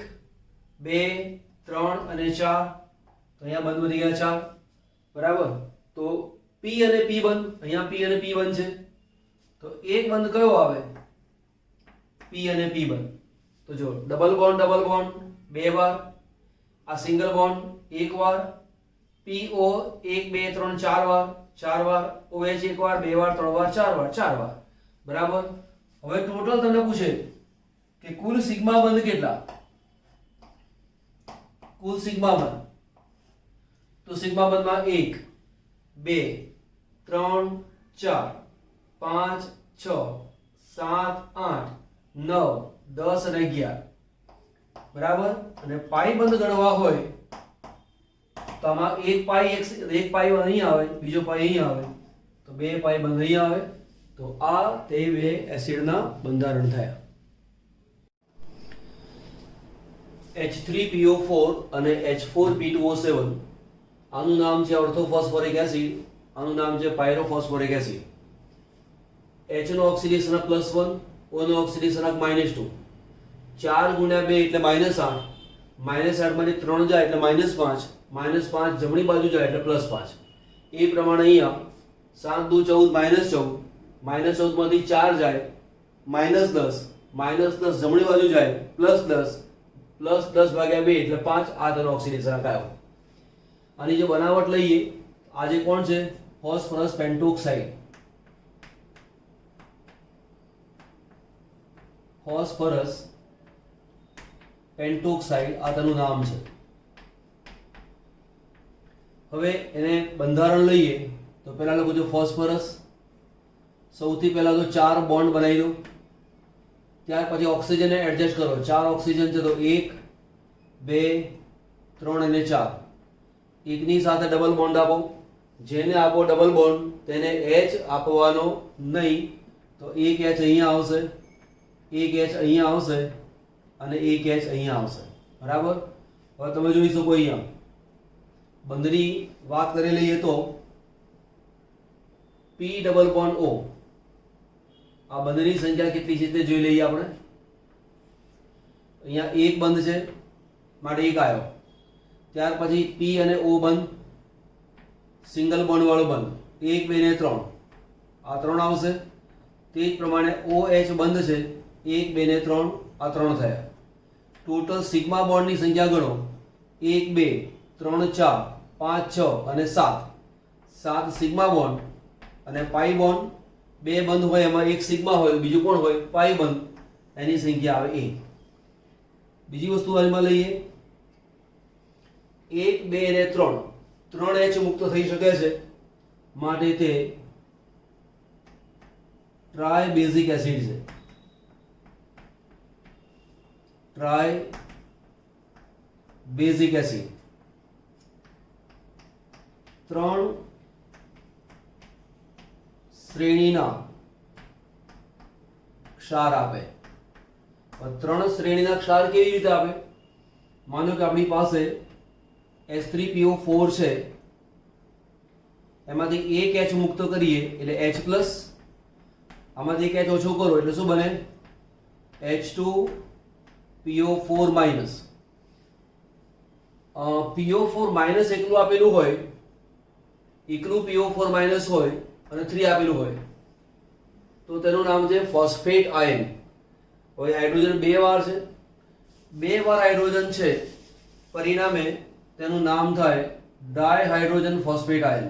2 3 અને 4. તો અહીંયા બંધ વધી ગયા 4, બરાબર. તો P અને P બંધ, અહીંયા P અને P બંધ છે. તો એક બંધ કયો આવે? P અને P બંધ. તો જો ડબલ બોન્ડ 2 વાર, આ સિંગલ બોન્ડ 1 વાર, PO 1 2 3 4 વાર, 4 વાર, OH 1 વાર 2 વાર 3 વાર 4 વાર 4 વાર, બરાબર. હવે ટોટલ તમને પૂછે કે કુલ સિગ્મા બંધ કેટલા? કુલ સિગ્મા બંધ, તો સિગ્મા બંધમાં 1 2 3 4 5 6 7 8 9 10 અને 11 બરાબર. અને પાઈ બંધ ગણવા હોય તો આમાં એક પાઈ અહીં આવે, બીજો પાઈ અહીં આવે, તો બે પાઈ બંધ અહીં આવે. તો આ તે બે એસિડના બંધારણ થયા. H3PO4 અને H4P2O7 આનું નામ છે ઓર્થોફોસ્ફોરિક એસિડ, આનું નામ છે પાયરોફોસ્ફોરિક એસિડ. H નો ઓક્સિડેશન +1, O નો ઓક્સિડેશન -2. 4 ગુણ્યા 2 એટલે -8, -8 માંથી 3 જાય એટલે -5, -5 જમણી બાજુ જાય એટલે +5. એ પ્રમાણે અહીંયા 7 દુ 14, -14 માંથી 4 જાય -10, -10 જમણી બાજુ જાય +10, +10 ભાગ્યા 2 એટલે 5. આ તેનો ઓક્સિડેશન આવ્યો. આની જે બનાવટ લઈએ, આજે કોણ છે? ફોસ્ફરસ પેન્ટોક્સાઇડ. ફોસ્ફરસ પેન્ટોક્સાઇડ આ તેનું નામ છે. હવે એને બંધારણ લઈએ તો પહેલા લખું છું ફોસ્ફરસ. સૌથી પહેલા તો 4 બોન્ડ બનાવી દો, ત્યાર પછી ઓક્સિજનને એડજસ્ટ કરો. 4 ઓક્સિજન છે તો 1 2 3 અને 4. એકની સાથે ડબલ બોન્ડ આપો. જેને આપો ડબલ બોન્ડ તેને H આપવાનો નહીં, તો એક H અહીંયા આવશે, એક H અહીંયા આવશે અને એક H અહીંયા આવશે. બરાબર. હવે તમે જોઈ શકો અહીંયા બંધની વાત કરી લઈએ તો P ડબલ બોન્ડ O, આ બંધની સંખ્યા કેટલી છે તે જોઈ લઈએ આપણે. અહીંયા એક બંધ છે માટે એક આવ્યો. ત્યાર પછી P અને O બંધ, સિંગલ બોન્ડ વાળો બંધ, 1 2 ને 3, આ 3 આવશે. તે જ પ્રમાણે OH બંધ છે, 1 2 ને 3, આ 3 થયા. ટોટલ સિગ્મા બોન્ડની સંખ્યા ગણો, 1 2 3 4 5 6 અને 7. 7 સિગ્મા બોન્ડ અને પાઈ બોન્ડ. 2 બંધ હોય એમાં એક સિગ્મા હોય, બીજું કોણ હોય? પાઈ બંધ. એની સંખ્યા આવે 1. બીજી વસ્તુ આમાં લઈએ, 1 2 અને 3, 3 H મુક્ત થઈ શકે છે માટે તે ટ્રાય બેઝિક એસિડ છે. ટ્રાય બેઝિક એસિડ 3 શ્રેણીના ક્ષાર આપે. 3 શ્રેણીના ક્ષાર કેવી રીતે આપે? માનો કે આપણી પાસે H3PO4 છે, એમાંથી એક H મુક્ત કરીએ એટલે H+, આમાંથી એક H ઓછો કરો એટલે શું બને? H2PO4-. PO4- એકલું આપેલું હોય, એકલું PO4- હોય અને 3 આપેલું હોય તો તેનું નામ છે ફોસ્ફેટ આયન. હવે હાઇડ્રોજન 2 વાર છે, 2 વાર હાઇડ્રોજન છે, પરિણામે તેનું નામ થાય dihydrogen phosphate ion.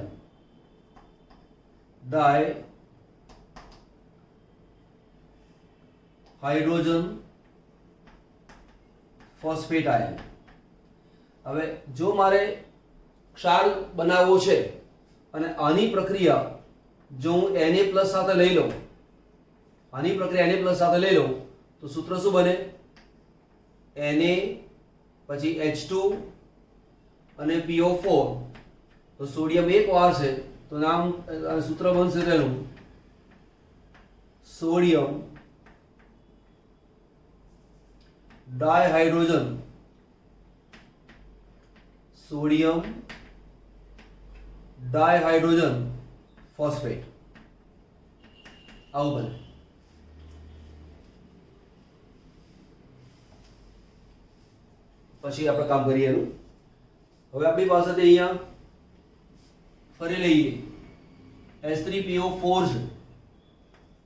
Dihydrogen phosphate ion. હવે જો મારે ક્ષાર બનાવવો છે અને આની પ્રક્રિયા જો હું Na+ સાથે લઈ લઉં, આની પ્રક્રિયા Na+ સાથે લઈ લઉં તો સૂત્ર શું બને? Na પછી H2 અને PO4. તો સોડિયમ એક વાર છે તો નામ સૂત્ર બનશે તેનું sodium dihydrogen. Sodium dihydrogen phosphate. આવું બને. પછી આપણે કામ કરીએ એનું. હવે આપણી પાસે અહીંયા ફરી લઈએ H3PO4 છે,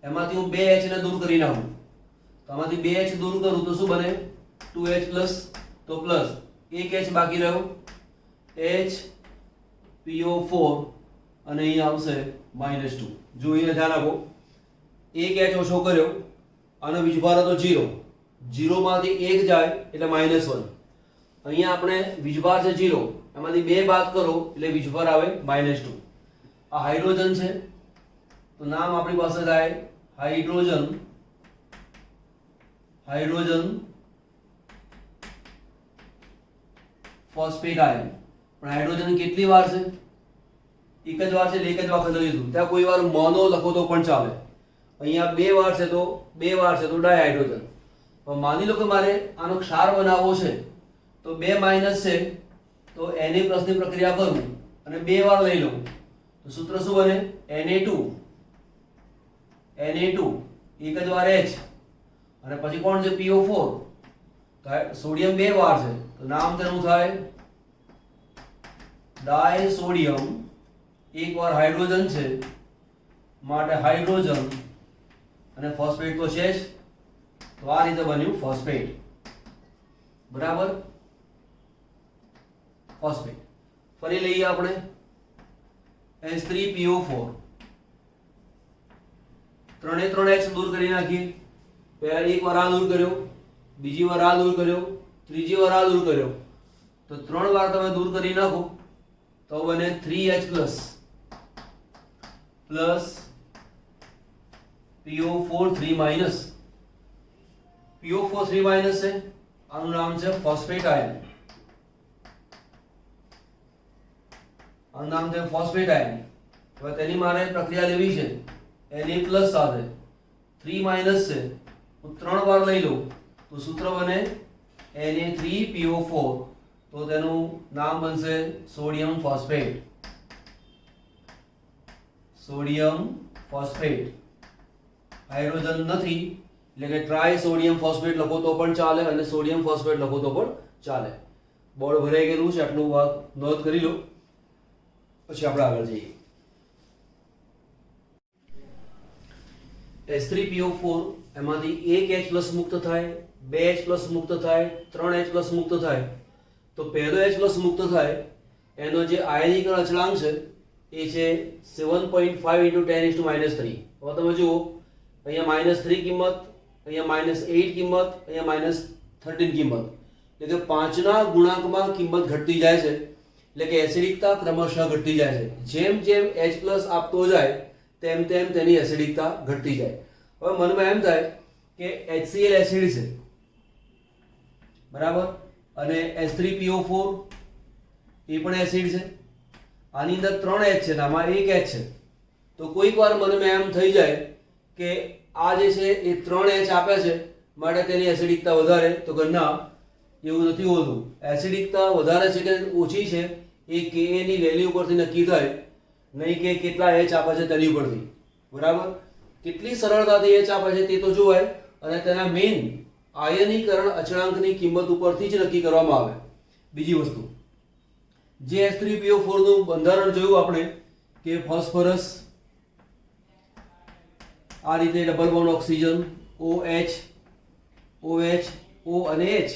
એમાંથી હું 2 H ને દૂર કરી નાખું તો આમાંથી 2 H દૂર કરું તો શું બને? 2H+, તો પ્લસ એક H બાકી રહ્યો HPO4 અને અહીંયા આવશે -2. જો અહીંયા ધ્યાન આપો, એક H ઓછો કર્યો, આનો વીજભાર હતો 0, 0 માંથી 1 જાય એટલે -1. અહીંયા આપણે વીજભાર છે 0, એમાંથી 2 બાદ કરો એટલે વીજભાર આવે -2. આ હાઇડ્રોજન છે, તો નામ આપણી પાસે થાય હાઇડ્રોજન ફોસ્ફેટ આયન. પણ હાઇડ્રોજન કેટલી વાર છે? એક જ વાર છે એટલે એક જ વખત લઈશું. ત્યાં કોઈ વાર મોનો લખો તો પણ ચાલે. અહીંયા બે વાર છે તો ડાયહાઇડ્રોજન. પણ માની લો કે મારે આનો ક્ષાર બનાવવો છે તો 2 માઇનસ છે તો Na+ ની પ્રક્રિયા કરું અને બે વાર લઈ લઉં તો સૂત્ર શું બને? Na2 એક જ વાર H અને પછી કોણ છે? PO4. તો સોડિયમ બે વાર છે તો નામ તેનું થાય ડાયસોડિયમ. એક વાર હાઇડ્રોજન છે માટે હાઇડ્રોજન અને ફોસ્ફેટ તો છે જ. તો આ રીતે બન્યું ફોસ્ફેટ. બરાબર, ફોસ્ફેટ. ફરી લઈએ આપણે H3PO4. ત્રણે ત્રણ H દૂર કરી નાખીએ. પહેલા એક વાર આ દૂર કર્યો, બીજી વાર આ દૂર કર્યો, ત્રીજી વાર આ દૂર કર્યો. તો 3 વાર તમે દૂર કરી નાખો તો બને 3H plus PO4 3 minus. PO4 3 minus છે, આનું નામ છે ફોસ્ફેટ આયન. આનું નામ છે ફોસ્ફેટ આયન. હવે તેની મારે પ્રક્રિયા લેવી છે Na+ સાથે. 3 માઇનસ છે હું 3 વાર લઈ લઉં તો સૂત્ર બને Na3PO4. તો તેનું નામ બનશે સોડિયમ ફોસ્ફેટ. હાઇડ્રોજન નથી એટલે કે ટ્રાય સોડિયમ ફોસ્ફેટ લખો તો પણ ચાલે અને સોડિયમ ફોસ્ફેટ લખો તો પણ ચાલે. બોર્ડ ભરાઈ ગયેલું છે, આટલું વાત નોંધ કરી લો. પછી આપણે આગળ જઈએ. H3PO4 એમાંથી 1H+ મુક્ત થાય, 2H+ મુક્ત થાય, 3H+ મુક્ત થાય. તો પહેલો H+ મુક્ત થાય એનો જે આયનીકરણ અચળાંક છે એ છે 7.5 × 10⁻3. હવે તમે જુઓ અહીંયા -3 કિંમત, અહીંયા -8 કિંમત, અહીંયા -13 કિંમત. એટલે કે 5 ના ગુણાંકમાં કિંમત ઘટતી જાય છે. એટલે કે એસિડિકતા ક્રમશઃ ઘટતી જાય છે. જેમ જેમ H+ આપતો જાય તેમ તેમ તેની એસિડિકતા ઘટતી જાય. હવે મનમાં એમ થાય કે HCl એસિડ છે, બરાબર, અને H3PO4 એ પણ એસિડ છે. આની અંદર 3H છે ને આમાં 1H છે. તો કોઈક વાર મને એમ થઈ જાય કે આ જે છે એ 3H આપે છે માટે તેની એસિડિકતા વધારે. તો કે ના, એવું નથી હોતું. એસિડિકતા વધારે છે કે ઓછી છે એ Ka ની વેલ્યુ પરથી નક્કી થાય, નહીં કે કેટલા H આપે છે તેની ઉપરથી. બરાબર, કેટલી સરળતાથી H આપે છે તે તો જોવાય અને તેના મેઇન આયનીકરણ અચળાંકની કિંમત ઉપરથી જ નક્કી કરવામાં આવે. બીજી વસ્તુ, જે H3PO4 નું બંધારણ જોયું આપણે કે ફોસ્ફરસ આ રીતે double bond oxygen OH O અને H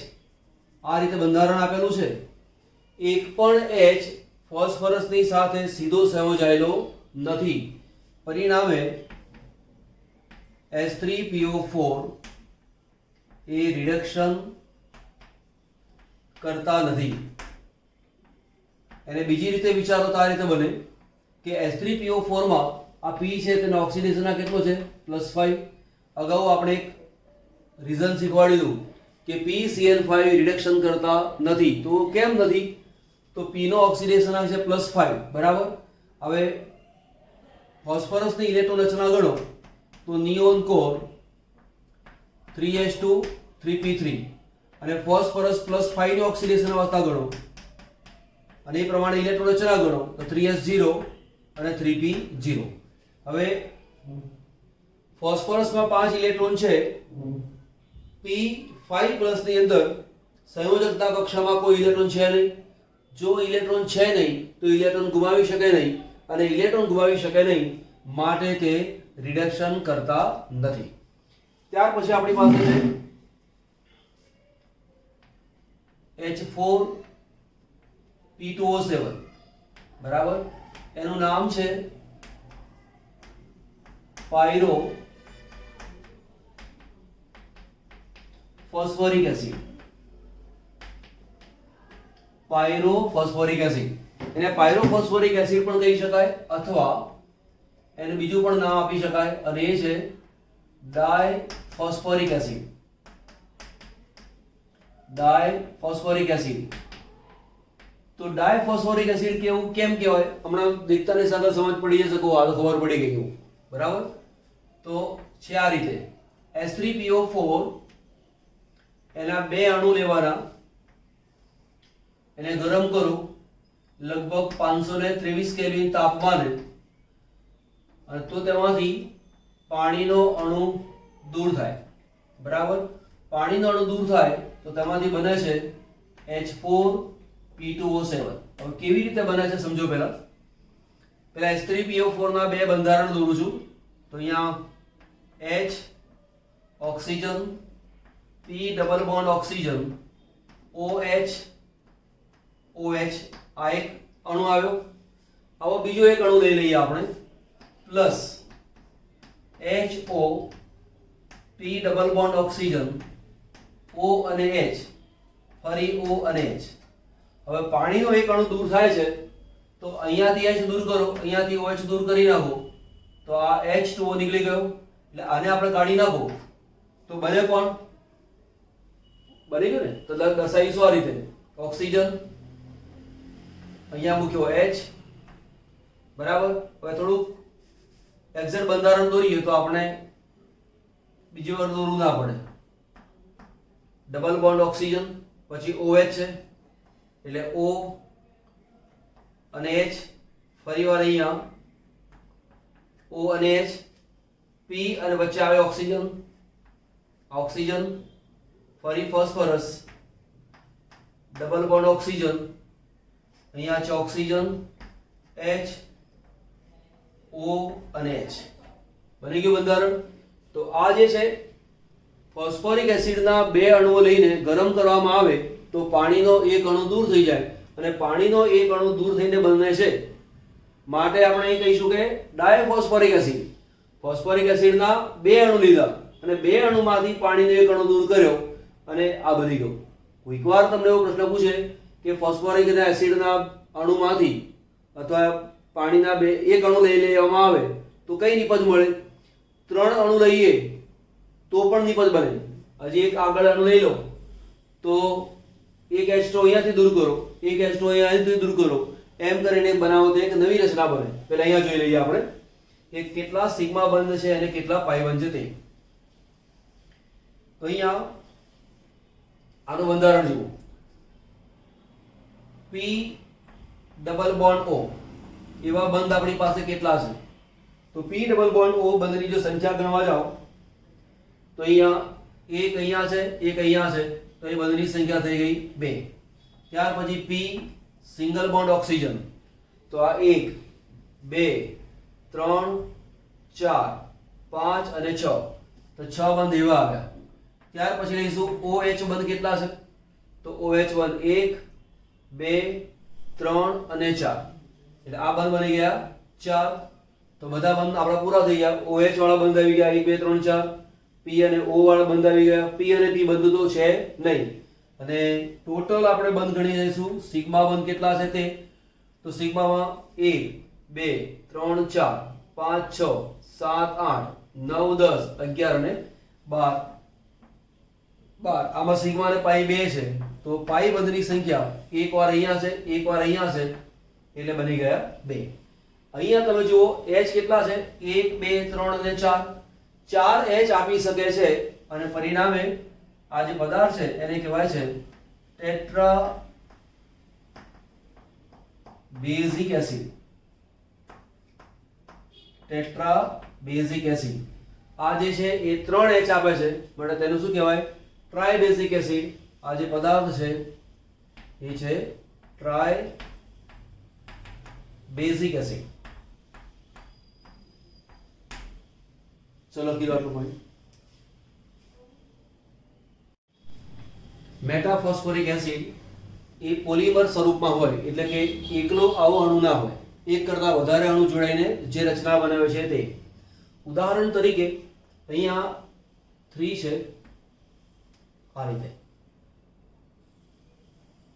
આ રીતે બંધારણ આપેલું છે. એક પણ H ફોસ્ફરસની સાથે સીધો સંયોજાયેલો નથી. પરિણામે H3PO4 એ રિડક્શન કરતા નથી. એને બીજી રીતે વિચારો તો આ રીતે બને કે H3PO4 માં આ P છે તેનો ઓક્સિડેશન કેટલો છે? +5. અગાઉ આપણે એક રીઝન શીખવાડ્યું કે PCl5 રિડક્શન કરતા નથી. તો કેમ નથી? તો P નો ઓક્સિડેશન છે +5, બરાબર. હવે ફોસ્ફરસની ઇલેક્ટ્રોન રચના ગણો તો નિયોન કોર 3s2 3p3 અને ફોસ્ફરસ +5 ની ઓક્સિડેશન અવસ્થા ગણો અને એ પ્રમાણે ઇલેક્ટ્રોન રચના ગણો તો 3s0 અને 3p0. હવે ફોસ્ફરસમાં 5 ઇલેક્ટ્રોન છે. p5+ ની અંદર સંયોજકતા કક્ષામાં કોઈ ઇલેક્ટ્રોન છે નહીં. જો ઇલેક્ટ્રોન છે નહીં તો ઇલેક્ટ્રોન ગુમાવી શકે નહીં અને ઇલેક્ટ્રોન ગુમાવી શકે નહીં માટે તે રિડક્શન કરતા નથી. ત્યાર પછી આપણી પાસે છે H4P2O7, બરાબર. એનું નામ છે પાયરો ફોસ્ફોરિક એસિડ. પાયરોફોસ્ફોરિક એસિડ, એને પાયરોફોસ્ફોરિક એસિડ પણ કહી શકાય અથવા એને બીજું પણ નામ આપી શકાય અને એ છે ડાયફોસ્ફોરિક એસિડ. ડાયફોસ્ફોરિક એસિડ. તો ડાયફોસ્ફોરિક એસિડ કેવું કેમ કહેવાય હમણાં દેખતાની સાથે સમજ પડી જશે આ તો ખબર પડી ગઈ. બરાબર. તો છે આ રીતે H3PO4 એના બે અણુ લેવાના, એને ગરમ કરો લગભગ 523 કેલ્વિન તાપમાને, અને તો તેમાંથી પાણીનો અણુ દૂર થાય. બરાબર. પાણીનો અણુ દૂર થાય તો તેમાંથી બને છે H4P2O7. હવે કેવી રીતે બને છે સમજો. પહેલા H3PO4 ના બે બંધારણ દોરું છું. તો અહીંયા H oxygen, P double bond oxygen, OH આ એક અણુ આવ્યો. આવો બીજો એક અણુ લઈ લઈએ આપણે plus HO, P double bond oxygen, O અને H, ફરી O અને H. હવે પાણીનો એક અણુ દૂર થાય છે તો અહીંયાથી H દૂર કરો, અહીંયાથી OH દૂર કરી નાખો તો આ H2O નીકળી ગયો. એટલે આને આપણે કાઢી નાખો તો બને કોણ? બની ગયું ને. તો દર્શાવીશું આ રીતે ઓક્સિજન અહીંયા મૂક્યો H. બરાબર. હવે થોડું એક્ઝેક્ટ બંધારણ દોરીએ તો આપણે બીજી વાર દોરવું ના પડે. ડબલ બોન્ડ ઓક્સિજન, પછી OH છે એટલે O અને H, ફરીવાર અહીંયા O અને H, P અને વચ્ચે આવે ઓક્સિજન, ઓક્સિજન, ફરી ફોસ્ફરસ, ડબલ બોન્ડ ઓક્સિજન, અહીંયા છે ઓક્સિજન, H, O અને H. બની ગયું બંધારણ. તો આ જે છે ફોસ્ફોરિક એસિડના બે અણુઓ લઈને ગરમ કરવામાં આવે તો પાણીનો એક અણુ દૂર થઈ જાય, અને પાણીનો એક અણુ દૂર થઈને બને છે માટે આપણે અહીં કહીશું કે ડાયફોસ્ફોરિક એસિડ. ફોસ્ફોરિક એસિડના બે અણુ લીધા અને બે અણુમાંથી પાણીનો એક અણુ દૂર કર્યો અને આ બની ગયો. કોઈકવાર તમને એવો પ્રશ્ન પૂછે કે ફોસ્ફોરિક એસિડના અણુમાંથી અથવા પાણીના એક અણુ લઈ લેવામાં આવે તો કઈ નિપજ મળે? 3 અણુ લઈએ તો પણ નિપજ બને. હજી એક આગળ અણુ લઈ લો તો એક H2 અહીંયાથી દૂર કરો, એક H2 અહીંયાથી દૂર કરો, એમ કરીને બનાવો તો એક નવી રચના બને. પહેલા અહીંયા જોઈ લઈએ આપણે કે કેટલા સિગ્મા બંધ છે અને કેટલા પાઈ બંધ છે તે. તો અહીંયા આનું બંધારણ જુઓ. P ડબલ બોન્ડ O એવા બંધ આપણી પાસે કેટલા છે? તો P ડબલ બોન્ડ O બંધની જો સંખ્યા ગણવા જાઓ તો અહીંયા એક અહીંયા છે, એક અહીંયા છે, તો એ બંધની સંખ્યા થઈ ગઈ 2. ત્યાર પછી P સિંગલ બોન્ડ ઓક્સિજન, તો આ 1 2 3 4 5 અને 6, તો 6 બંધ એવા આવ્યા. ત્યાર પછી લઈશું OH બંધ કેટલા છે? તો OH બંધ 1 2 3 અને 4, એટલે આ બંધ બની ગયા 4. તો બધા બંધ આપણા પૂરા થઈ ગયા. OH વાળા બંધ આવી ગયા 1 2 3 4, P અને O વાળા બંધ આવી ગયા. P અને P બંધ તો છે નહીં, અને ટોટલ આપણે બંધ ગણી લઈશું સિગ્મા બંધ કેટલા છે તે. તો સિગ્મામાં 1 2 3 4 5 6 7 8 9 10 11 અને 12. આમાં સિગ્મા અને પાઈ 2 છે તો પાઈ બંધની સંખ્યા એક વાર અહીંયા છે, એક વાર અહીંયા છે, એટલે બની ગયા 2. અહીંયા તમે જુઓ H કેટલા છે? 1 2 3 અને 4. 4 H આપી શકે છે અને પરિણામે આ જે પદાર્થ છે એને કહેવાય છે tetra basic acid. Tetra basic acid. આ જે છે એ 3 H આપે છે માટે તેનું શું કહેવાય? Try basic acid. આ જે પદાર્થ છે એ છે ટ્રાય બેઝિક એસિડ. ચલો લખી લો આટલું પોઈન્ટ. મેટાફોસ્ફોરિક એસિડ એ પોલિમર સ્વરૂપમાં હોય, એટલે કે એકલો આવો અણુ ના હોય, એક કરતા વધારે અણુ જોડાઈને જે રચના બનાવે છે તે. ઉદાહરણ તરીકે અહીંયા 3 છે આ રીતે.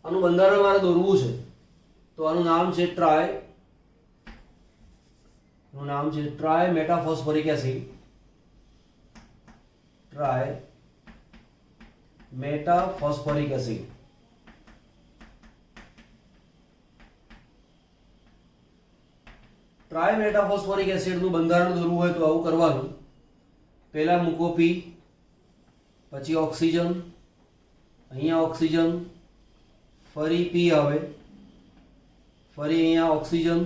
આનું બંધારણ મારે દોરવું છે તો આનું નામ છે ટ્રાય નું નામ છે trimetaphosphoric acid. Trimetaphosphoric acid. Trimetaphosphoric acid નું બંધારણ દોરવું હોય તો આવું કરવાનું. પહેલા મૂકો P, પછી ઓક્સિજન, અહીંયા ઓક્સિજન, ફરી P આવે, ફરી અહીંયા ઓક્સિજન,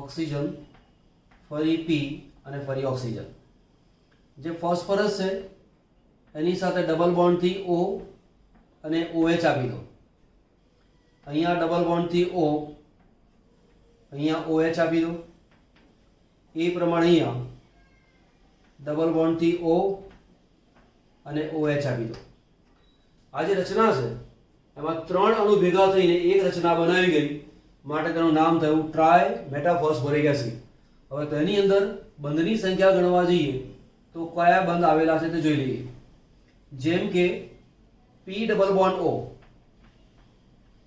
ઓક્સિજન, ફરી P અને ફરી ઓક્સિજન. જે ફોસ્ફરસ છે એની સાથે ડબલ બોન્ડથી O અને OH આપી દો. અહીંયા ડબલ બોન્ડથી O, અહીંયા OH આપી દો. એ પ્રમાણે અહીંયા ડબલ બોન્ડથી O અને OH આપી દો. આ જે રચના છે એમાં 3 અણુ ભેગા થઈને એક રચના બનાવી ગઈ, માટે તેનું નામ થયું ટ્રાય મેટાફોસ્ફોરિક એસિડ. હવે તેની અંદર બંધની સંખ્યા ગણવા જઈએ તો કયા બંધ આવેલા છે તે જોઈ લઈએ. જેમ કે P ડબલ બોન્ડ O,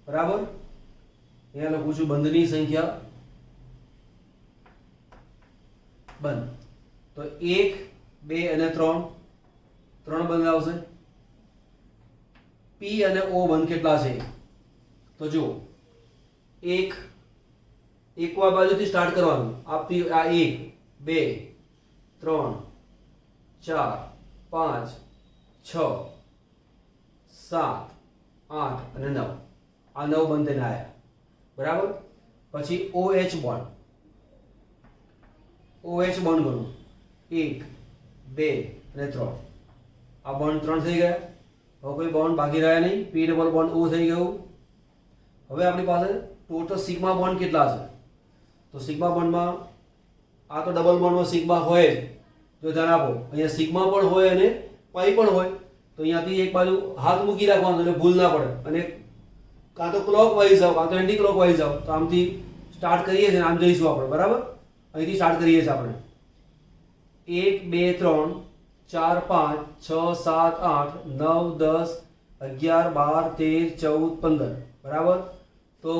બરાબર. અહીંયા લખું છું બંધની સંખ્યા બંધ. તો 1, 2 અને 3 બંધ આવશે. P અને O બંધ કેટલા છે તો જુઓ, એક બાજુથી સ્ટાર્ટ કરવાનું. આ 1, 2, 3, 4, 5, 6, 7, 8 અને 9. આ 9 બંધ થઈને આવ્યા, બરાબર. પછી OH બોન્ડ, ગણો 1, 2 અને 3. આ બોન્ડ 3 થઈ ગયા. હવે કોઈ બોન્ડ બાકી રહ્યા નહીં. P ડબલ બોન્ડ O થઈ ગયું. હવે આપણી પાસે ટોટલ સિગ્મા બોન્ડ કેટલા છે તો સિગ્મા બોન્ડમાં આ તો ડબલ બોન્ડમાં સિગ્મા હોય જ. જો ધ્યાન આપો, અહીંયા સિગ્મા પણ હોય અને પાઈ પણ હોય. તો અહીંયાથી એક બાજુ હાથ મૂકી રાખવાનો એટલે ભૂલ ના પડે. અને કાં તો ક્લોક વાઇઝ જાઓ કાં તો એન્ટી ક્લોક વાઇઝ જાઓ. તો આમથી સ્ટાર્ટ કરીએ છીએ, આમ જઈશું આપણે, બરાબર. અહીંથી સ્ટાર્ટ કરીએ છીએ આપણે. 1, 2, 3, 4, 5, 6, 7, 8, 9, 10, 11, 12, 13, 14, 15, બરાબર. તો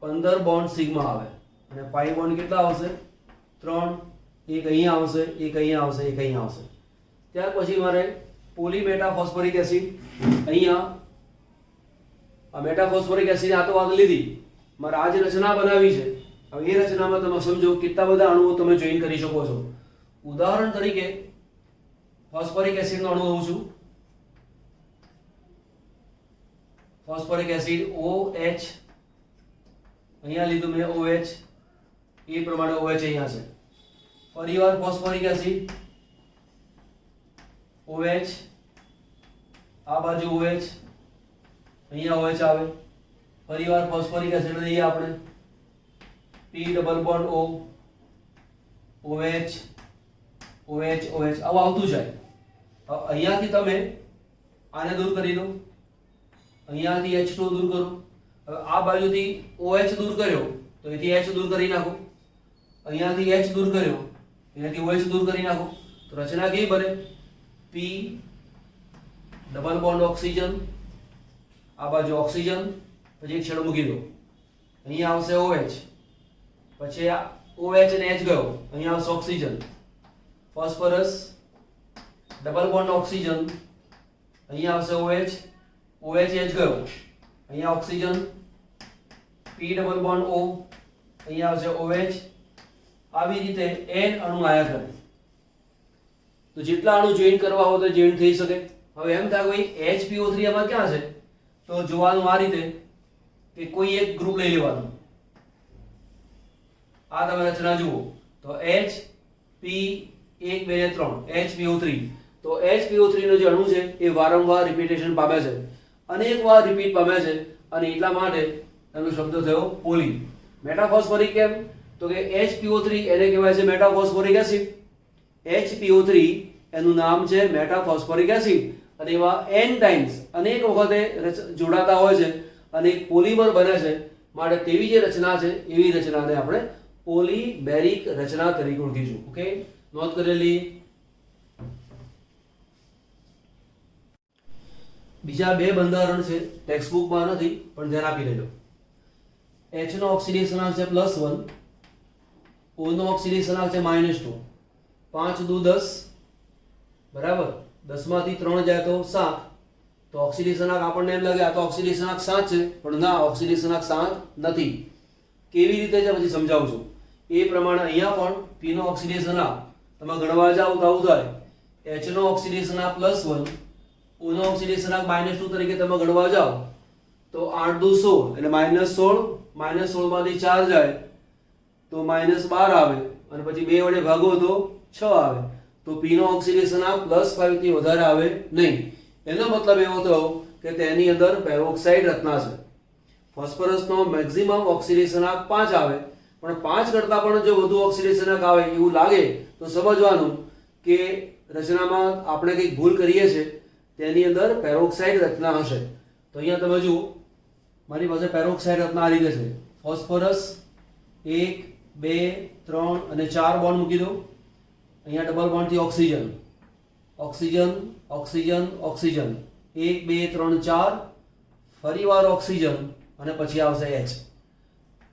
15 બોન્ડ સિગ્મા આવે અને પાઈ બોન્ડ કેટલા આવશે? 3. એક અહીંયા આવશે, એક અહીંયા આવશે, એક અહીંયા આવશે. ત્યાર પછી મારે પોલીમેટાફોસ્ફોરિક એસિડ, અહીંયા આ મેટાફોસ્ફોરિક એસિડ આ તો વાત લીધી. મારે આ જે રચના બનાવી છે, હવે એ રચનામાં તમે સમજો કેટલા બધા અણુઓ તમે જોઈન કરી શકો છો. ઉદાહરણ તરીકે ફોસ્ફોરિક એસિડનો અણુ લઉં છું. ફોસ્ફોરિક એસિડ OH, અહીંયા લીધું મેં OH, એ પ્રમાણે OH અહીંયા છે. ફરીવાર ફોસ્ફોરિક એસિડ OH, આ બાજુ OH, અહીંયા OH આવે. ફરીવાર ફોસ્ફોરિક એસિડ લઈએ આપણે. P double bond O, OH, આવું આવતું જાય. હવે અહીંયાથી તમે આને દૂર કરી દો, અહીંયાથી H2 દૂર કરો. હવે આ બાજુથી OH દૂર કર્યો તો અહીંથી H દૂર કરી નાખો. અહીંયાથી H દૂર કર્યો, અહીંયાથી OH દૂર કરી નાખો. તો રચના કેવી બને? P ડબલ બોન્ડ ઓક્સિજન, આ બાજુ ઓક્સિજન, પછી એક છેડો મૂકી દો. અહીંયા આવશે OH, પછી આ OH અને H ગયો, અહીંયા આવશે oxygen. Phosphorus double bond oxygen, અહીંયા આવશે OH, H ગયો, અહીંયા oxygen. P double bond O, અહીંયા આવશે OH. આવી રીતે n અણુ આયા કરે. તો જેટલા અણુ જોઈન કરવા હોય તો જોઈન થઈ શકે. હવે એમ થાય ભાઈ HPO3 આમાં ક્યાં છે તો જોવાનું આ રીતે કે કોઈ એક ગ્રુપ લઈ લેવાનું. આ તમે રચના જુઓ તો H, P 1, 2 અને 3 HPO3. તો HPO3 નો જે અણુ છે એ વારંવાર રિપીટેશન પામે છે, અનેક વાર રિપીટ પામે છે, અને એટલા માટે એનો શબ્દ થયો પોલી. મેટાફોસ્ફોરિક કેમ તો કે HPO3 એને કહેવાય છે મેટાફોસ્ફોરિક એસિડ. HPO3 એનું નામ છે મેટાફોસ્ફોરિક એસિડ. અને એવા n ટાઈમ્સ અનેક વખતે જોડાતા હોય છે અને એક પોલિમર બને છે, માટે તેવી જે રચના છે એવી રચનાને આપણે પોલીમેરિક રચના તરીકે ઓળખીશું. ઓકે, નોંધ કરેલી. બીજા બે બંધારણ છે, ટેક્સ્ટ બુકમાં નથી પણ ધ્યાન આપી લેજો. H નો ઓક્સિડેશનાંક છે +1, O નો ઓક્સિડેશનાંક છે -2. 5 દુ 10, બરાબર. 10 માંથી 3 જાય તો 7. તો ઓક્સિડેશનાંક આપણને એમ લાગે આ તો ઓક્સિડેશનાંક 7 છે, પણ ના, ઓક્સિડેશનાંક 7 નથી. કેવી રીતે છે પછી સમજાવું છું. એ પ્રમાણે અહીંયા પણ P નો ઓક્સિડેશનાંક તમે ગણવા જાવ તો આવું થાય. H નો ઓક્સિડેશનાંક +1, O નો ઓક્સિડેશનાંક -2 તરીકે તમે ગણવા જાવ તો 8 દુ 16 એટલે -16, -16 માંથી 4 જાય તો -12 આવે, અને પછી 2 વડે ભાગો તો 6 આવે. તો P નો ઓક્સિડેશનાંક +5 થી વધારે આવે નહીં. એનો મતલબ એવો થયો કે તેની અંદર પેરોક્સાઇડ રચના છે. ફોસ્ફરસનો મેક્સિમમ ઓક્સિડેશનાંક 5 આવે, પણ 5 કરતાં પણ જો વધુ ઓક્સિડેશનાંક આવે એવું લાગે તો સમજવાનું કે રચનામાં આપણે કંઈક ભૂલ કરીએ છીએ, તેની અંદર પેરોક્સાઇડ રચના હશે. તો અહીંયા તમે જુઓ, મારી પાસે પેરોક્સાઇડ રચના આ રીતે છે. ફોસ્ફરસ 1, 2, 3 અને 4 બોન્ડ મૂકી દો. અહીંયા ડબલ બોન્ડથી ઓક્સિજન, ઓક્સિજન, ઓક્સિજન, ઓક્સિજન, 1, 2, 3, 4, ફરીવાર ઓક્સિજન, અને પછી આવશે H.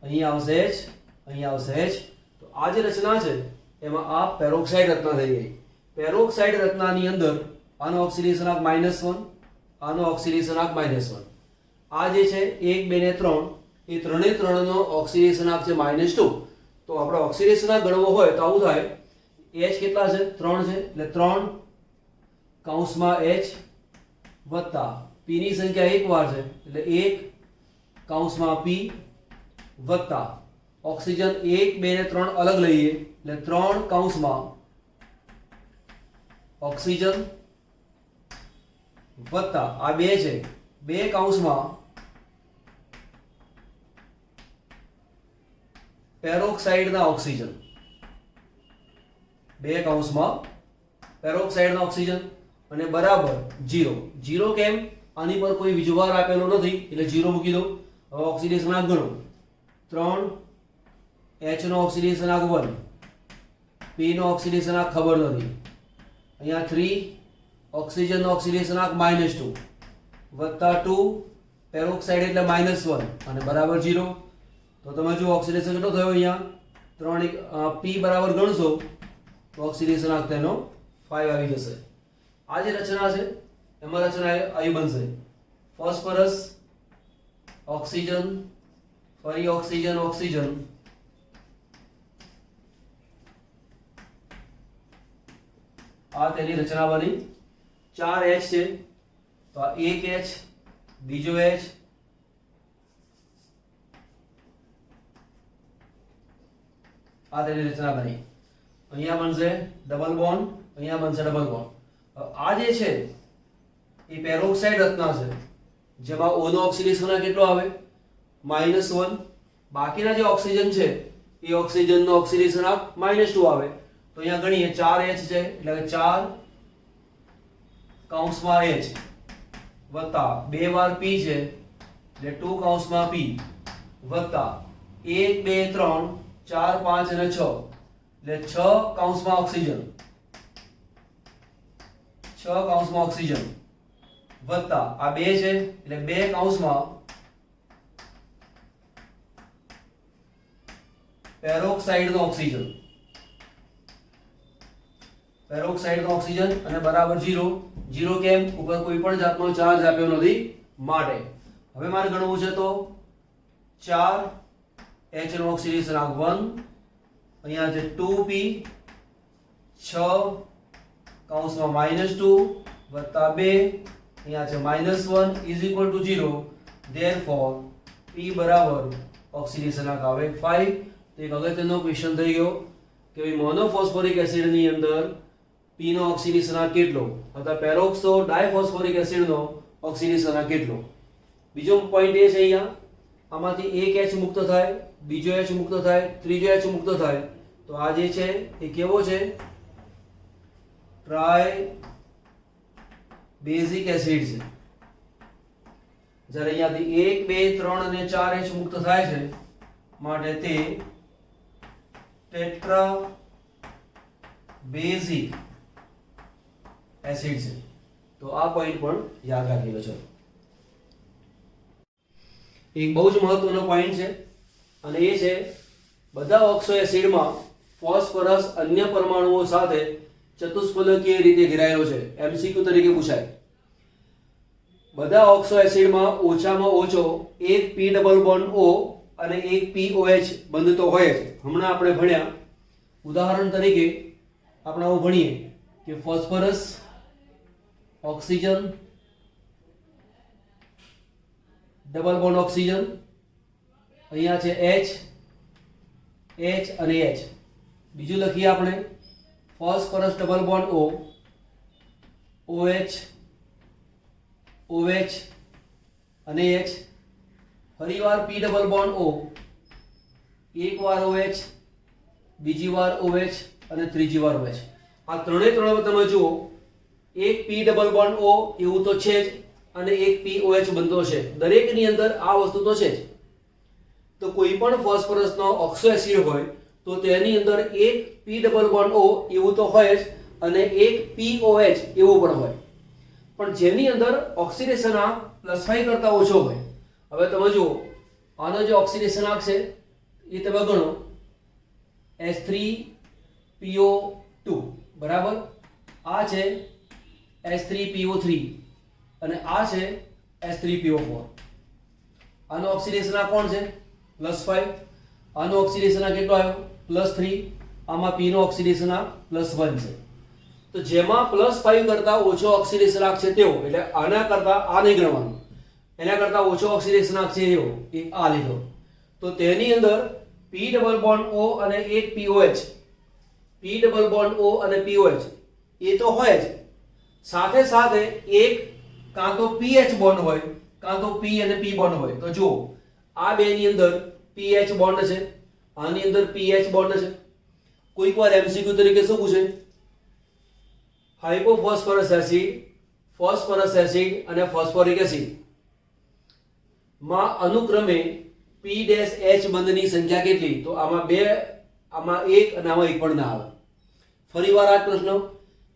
અહીંયા આવશે H, અહીંયા આવશે H. તો આ જે રચના છે એમાં આ પેરોક્સાઇડ રચના થઈ ગઈ. પેરોક્સાઇડ રચનાની અંદર આનો ઓક્સિડેશનાંક -1, આનો ઓક્સિડેશનાંક -1. આ જે છે 1, 2 ને 3, એ ત્રણે ત્રણનો ઓક્સિડેશનાંક છે -2. તો આપણે ઓક્સિડેશનાંક ગણવો હોય તો આવું થાય. H કેટલા છે? 3 છે, એટલે 3 કૌંસમાં H વત્તા P ની સંખ્યા એક વાર છે એટલે 1 કૌંસમાં P વત્તા ઓક્સિજન 1, 2 ને 3 અલગ લઈએ એટલે 3 કૌંસમાં ઓક્સિજન વત્તા આ 2 છે, 2 કૌંસમાં પેરોક્સાઇડના ઓક્સિજન, 2 કૌંસમાં પેરોક્સાઇડના ઓક્સિજન, અને બરાબર 0. 0 કેમ? આની પર કોઈ વીજભાર આપેલો નથી એટલે 0 મૂકી દો. હવે ઓક્સિડેશનાંક ગણો. 3 H નો ઓક્સિડેશનાંક 1, P નો ઓક્સિડેશનાંક ખબર નથી. અહીંયા 3 ઓક્સિજનનો ઓક્સિડેશનાંક -2 વત્તા 2 પેરોક્સાઇડ એટલે -1 અને બરાબર 0. તો તમે જો ઓક્સિડેશન કેટલો થયો અહીંયા 3 P બરાબર ગણશો તો ઓક્સિડેશનાંક તેનો 5 આવી જશે. આ જે રચના છે એમાં રચના આવી બનશે. ફોસ્ફરસ, ઓક્સિજન, ફરી ઓક્સિજન, ઓક્સિજન, આ તેની રચના બની. 4 H છે તો આ 1 H, બીજો H, આ તેની રચના બની. અહીંયા બનશે ડબલ બોન્ડ, અહીંયા બનશે ડબલ બોન્ડ. આ જે છે એ પેરોક્સાઇડ રચના છે જેમાં O નો ઓક્સિડેશનાંક કેટલો આવે? -1. બાકીના જે ઓક્સિજન છે એ ઓક્સિજનનો ઓક્સિડેશનાંક -2 આવે. તો અહીંયા ગણીએ 4 H છે એટલે કે 4 કૌંસમાં H વત્તા 2 વાર P છે એટલે 2 કૌંસમાં P વત્તા 1, 2, 3, 4, 5 અને 6 એટલે 6 કૌંસમાં ઓક્સિજન, 6 કૌંસમાં ઓક્સિજન વત્તા આ 2 છે એટલે 2 કૌંસમાં પેરોક્સાઇડનો ઓક્સિજન, પેરોક્સાઇડનો ઓક્સિજન, અને બરાબર 0. 0 કેમ? ઉપર કોઈ પણ જાતનો ચાર્જ આપ્યો નથી માટે. હવે મારે ગણવું છે તો 4 H નો ઓક્સિડેશનાંક 1, અહીંયા છે 2P, 6 કૌંસમાં -2 વત્તા 2, અહીંયા છે -1 is equal to 0. Therefore P બરાબર ઓક્સિડેશનાંક આવે 5. તો એક અગત્યનો ક્વેશ્ચન થઈ ગયો કે ભાઈ મોનોફોસ્ફોરિક એસિડની અંદર P નો ઓક્સિડેશનાંક કેટલો અથવા પેરોક્સો ડાયફોસ્ફોરિક એસિડનો ઓક્સિડેશનાંક કેટલો. બીજો પોઈન્ટ એ છે અહીંયા આમાંથી એક H મુક્ત થાય, બીજો H મુક્ત થાય, ત્રીજો H મુક્ત થાય. તો આ જે છે એ કેવો છે? ટ્રાય બેઝિક એસિડ છે. જ્યારે અહીંયાથી 1, 2, 3 અને 4 H મુક્ત થાય છે માટે તે ટેટ્રા બેઝિક એસિડ છે. તો આ પોઈન્ટ પણ યાદ રાખી લેજો. એક બહુ જ મહત્વનો પોઈન્ટ છે અને એ છે બધા ઓક્સો એસિડમાં ફોસ્ફરસ અન્ય પરમાણુઓ સાથે ચતુષ્ફલકીય રીતે ઘેરાયેલો છે. એમસીક્યુ તરીકે પૂછાય. બધા ઓક્સો એસિડમાં ઓછામાં ઓછો એક પી ડબલ બોન્ડ ઓ અને એક POH બંધ તો હોય જ. હમણાં આપણે ભણ્યા, ઉદાહરણ તરીકે આપણે આવું ભણીએ કે phosphorus, oxygen, double bond oxygen, અહીંયા છે H અને H. બીજું લખીએ આપણે phosphorus double bond O, OH અને H. ફરીવાર P ડબલ બોન્ડ O, એક વાર OH, બીજી વાર OH અને ત્રીજી વાર OH. આ ત્રણે તમે જુઓ, એક P ડબલ બોન્ડ O એવું તો છે જ અને એક POH બનતો છે. દરેકની અંદર આ વસ્તુ તો છે જ. તો કોઈ પણ ફોસ્ફરસનો ઓક્સો એસિડ હોય તો તેની અંદર એક P ડબલ બોન્ડ O એવું તો હોય જ અને એક POH એવું પણ હોય. પણ જેની અંદર ઓક્સિડેશન આંક +5 કરતા ઓછો હોય. હવે તમે જુઓ, આનો જે ઓક્સિડેશન આંક છે એ તમે ગણો H3PO2 બરાબર, આ છે H3PO3 અને આ છે H3PO4. આનો ઓક્સિડેશન આંક કોણ છે? +5. આનો ઓક્સિડેશન આંક કેટલો આવ્યો? +3. આમાં P નો ઓક્સિડેશન આંક +1 છે. તો જેમાં +5 કરતા ઓછો ઓક્સિડેશન આંક છે તેવો, એટલે આના કરતા આ નહીં ગણવાનું, એના કરતા ઓછો ઓક્સિડેશન આંક છે એવો એક આ લીધો, તો તેની અંદર P ડબલ બોન્ડ O અને એક POH, P double bond O અને POH એ તો હોય જ, સાથે સાથે એક કાં તો PH બોન્ડ હોય કાં તો P અને P બોન્ડ હોય. તો જુઓ, આ બેની અંદર PH બોન્ડ છે, આની અંદર PH બોન્ડ છે. કોઈક વાર MCQ તરીકે શું પૂછે? હાઇપોફોસ્ફરસ એસિડ, ફોસ્ફરસ એસિડ અને ફોસ્ફોરિક એસિડ માં અનુક્રમે P-H બંધની સંખ્યા કેટલી? તો આમાં 2, આમાં 1 અને આમાં 1 પણ ના આવે. ફરીવાર આ પ્રશ્ન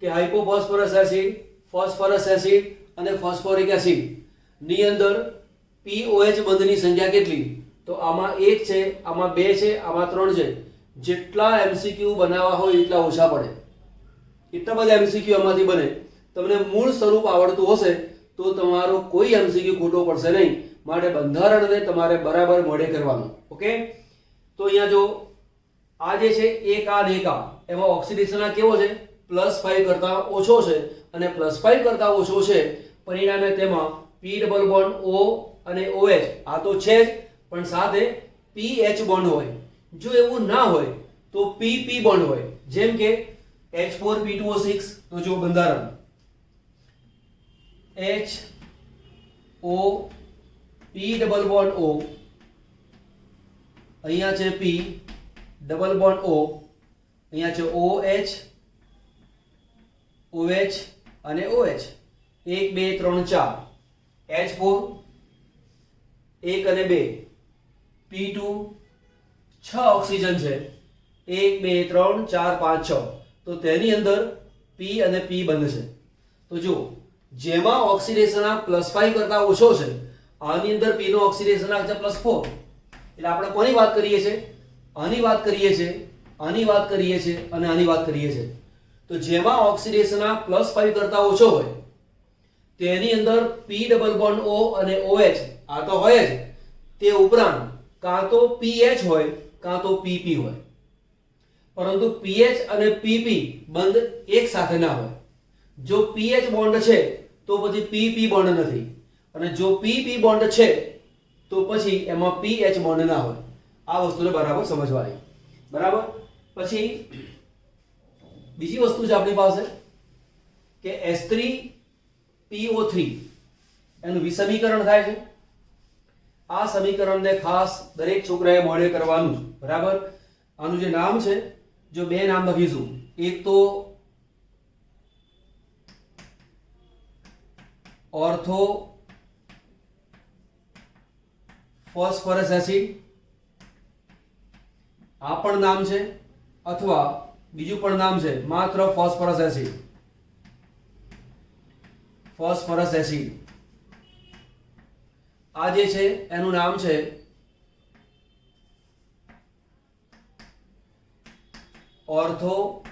કે હાઇપોફોસ્ફરસ એસિડ, ફોસ્ફરસ એસિડ અને ફોસ્ફોરિક એસિડ ની અંદર POH બંધની સંખ્યા કેટલી? તો આમાં 1 છે, આમાં 2 છે, આમાં 3 છે. જેટલા MCQ બનાવવા હોય એટલા ઓછા પડે. એટલા બધા MCQ આમાંથી બને. તમને મૂળ સ્વરૂપ આવડતું હશે તો તમારો કોઈ MCQ ખોટો પડશે નહીં. માટે બંધારણને તમારે બરાબર મોઢે કરવાનું. ઓકે, તો અહીંયા જો આ જે છે એક આ ને એક આ, એમાં ઓક્સિડેશન આ કેવો છે? +5 કરતા ઓછો છે અને +5 કરતા ઓછો છે, પરિણામે તેમાં P ડબલ બોન્ડ O અને OH આ તો છે જ, પણ સાથે PH બોન્ડ હોય. જો એવું ના હોય તો PP બોન્ડ હોય. જેમ કે H4P2O6. તો જો બંધારણ HO, P double bond O, અહીંયા છે P ડબલ બોન્ડ O, અહીંયા છે OH અને OH. 1 2 3 4, H4 1 અને 2, P2 6 ઓક્સિજન છે, 1 2 3 4 5 6. તો તેની અંદર P અને P બંધ છે. તો જો જેમાં ઓક્સિડેશન આંક +5 કરતા ઓછો છે, આની અંદર P નો ઓક્સિડેશન આંક છે +4. એટલે આપણે કોની વાત કરીએ છીએ? આની વાત કરીએ છીએ, આની વાત કરીએ છીએ અને આની વાત કરીએ છીએ. તો જેમાં ઓક્સિડેશન આંક +5 કરતા ઓછો હોય તેની અંદર P ડબલ બોન્ડ O અને OH આ તો હોય જ, તે ઉપરાંત કાં તો PH હોય કાં તો PP હોય. પરંતુ PH અને PP બંધ એક સાથે ના હોય. જો PH બોન્ડ છે તો પછી PP બોન્ડ નથી, અને જો PP બોન્ડ છે તો પછી એમાં PH બોન્ડ ના હોય. આ વસ્તુને બરાબર સમજવાની. બરાબર. પછી બીજી વસ્તુ છે આપણી પાસે કે H3PO3 એનું વિસમીકરણ થાય છે. આ સમીકરણને ખાસ દરેક છોકરાએ મોઢે કરવાનું. બરાબર. આનું જે નામ છે, જો બે નામ લખીશું, એક તો ઓર્થો ફોસ્ફરસ એસિડ, આ પણ નામ છે, અથવા બીજું પણ નામ છે માત્ર ફોસ્ફરસ એસિડ. ફોસ્ફરસ એસિડ આ જે છે એનું નામ છે ऑर्थो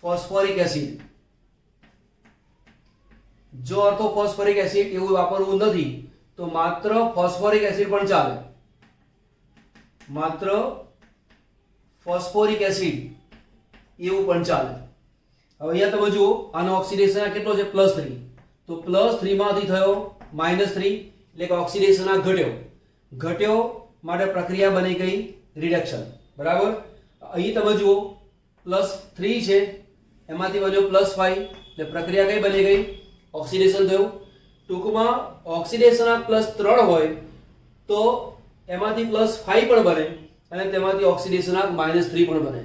ફોસ્ફોરિક એસિડ. જો ઓર્થો ફોસ્ફોરિક એસિડ એવું વાપરવું નથી તો માત્ર ફોસ્ફોરિક એસિડ પણ ચાલે. માત્ર ફોસ્ફોરિક એસિડ એવું પણ ચાલે. હવે અહીંયા તમે જુઓ આનો ઓક્સિડેશન કેટલો છે +3, તો +3 માંથી થયો -3 એટલે કે ઓક્સિડેશન ઘટ્યો માટે પ્રક્રિયા બની ગઈ રિડક્શન. બરાબર. અહીં તમે જુઓ +3 છે એમાંથી બન્યો +5 એટલે પ્રક્રિયા કઈ બની ગઈ ઓક્સિડેશન થયું. ટૂંકમાં ઓક્સિડેશન +3 હોય તો એમાંથી +5 પણ બને અને તેમાંથી ઓક્સિડેશન -3 પણ બને.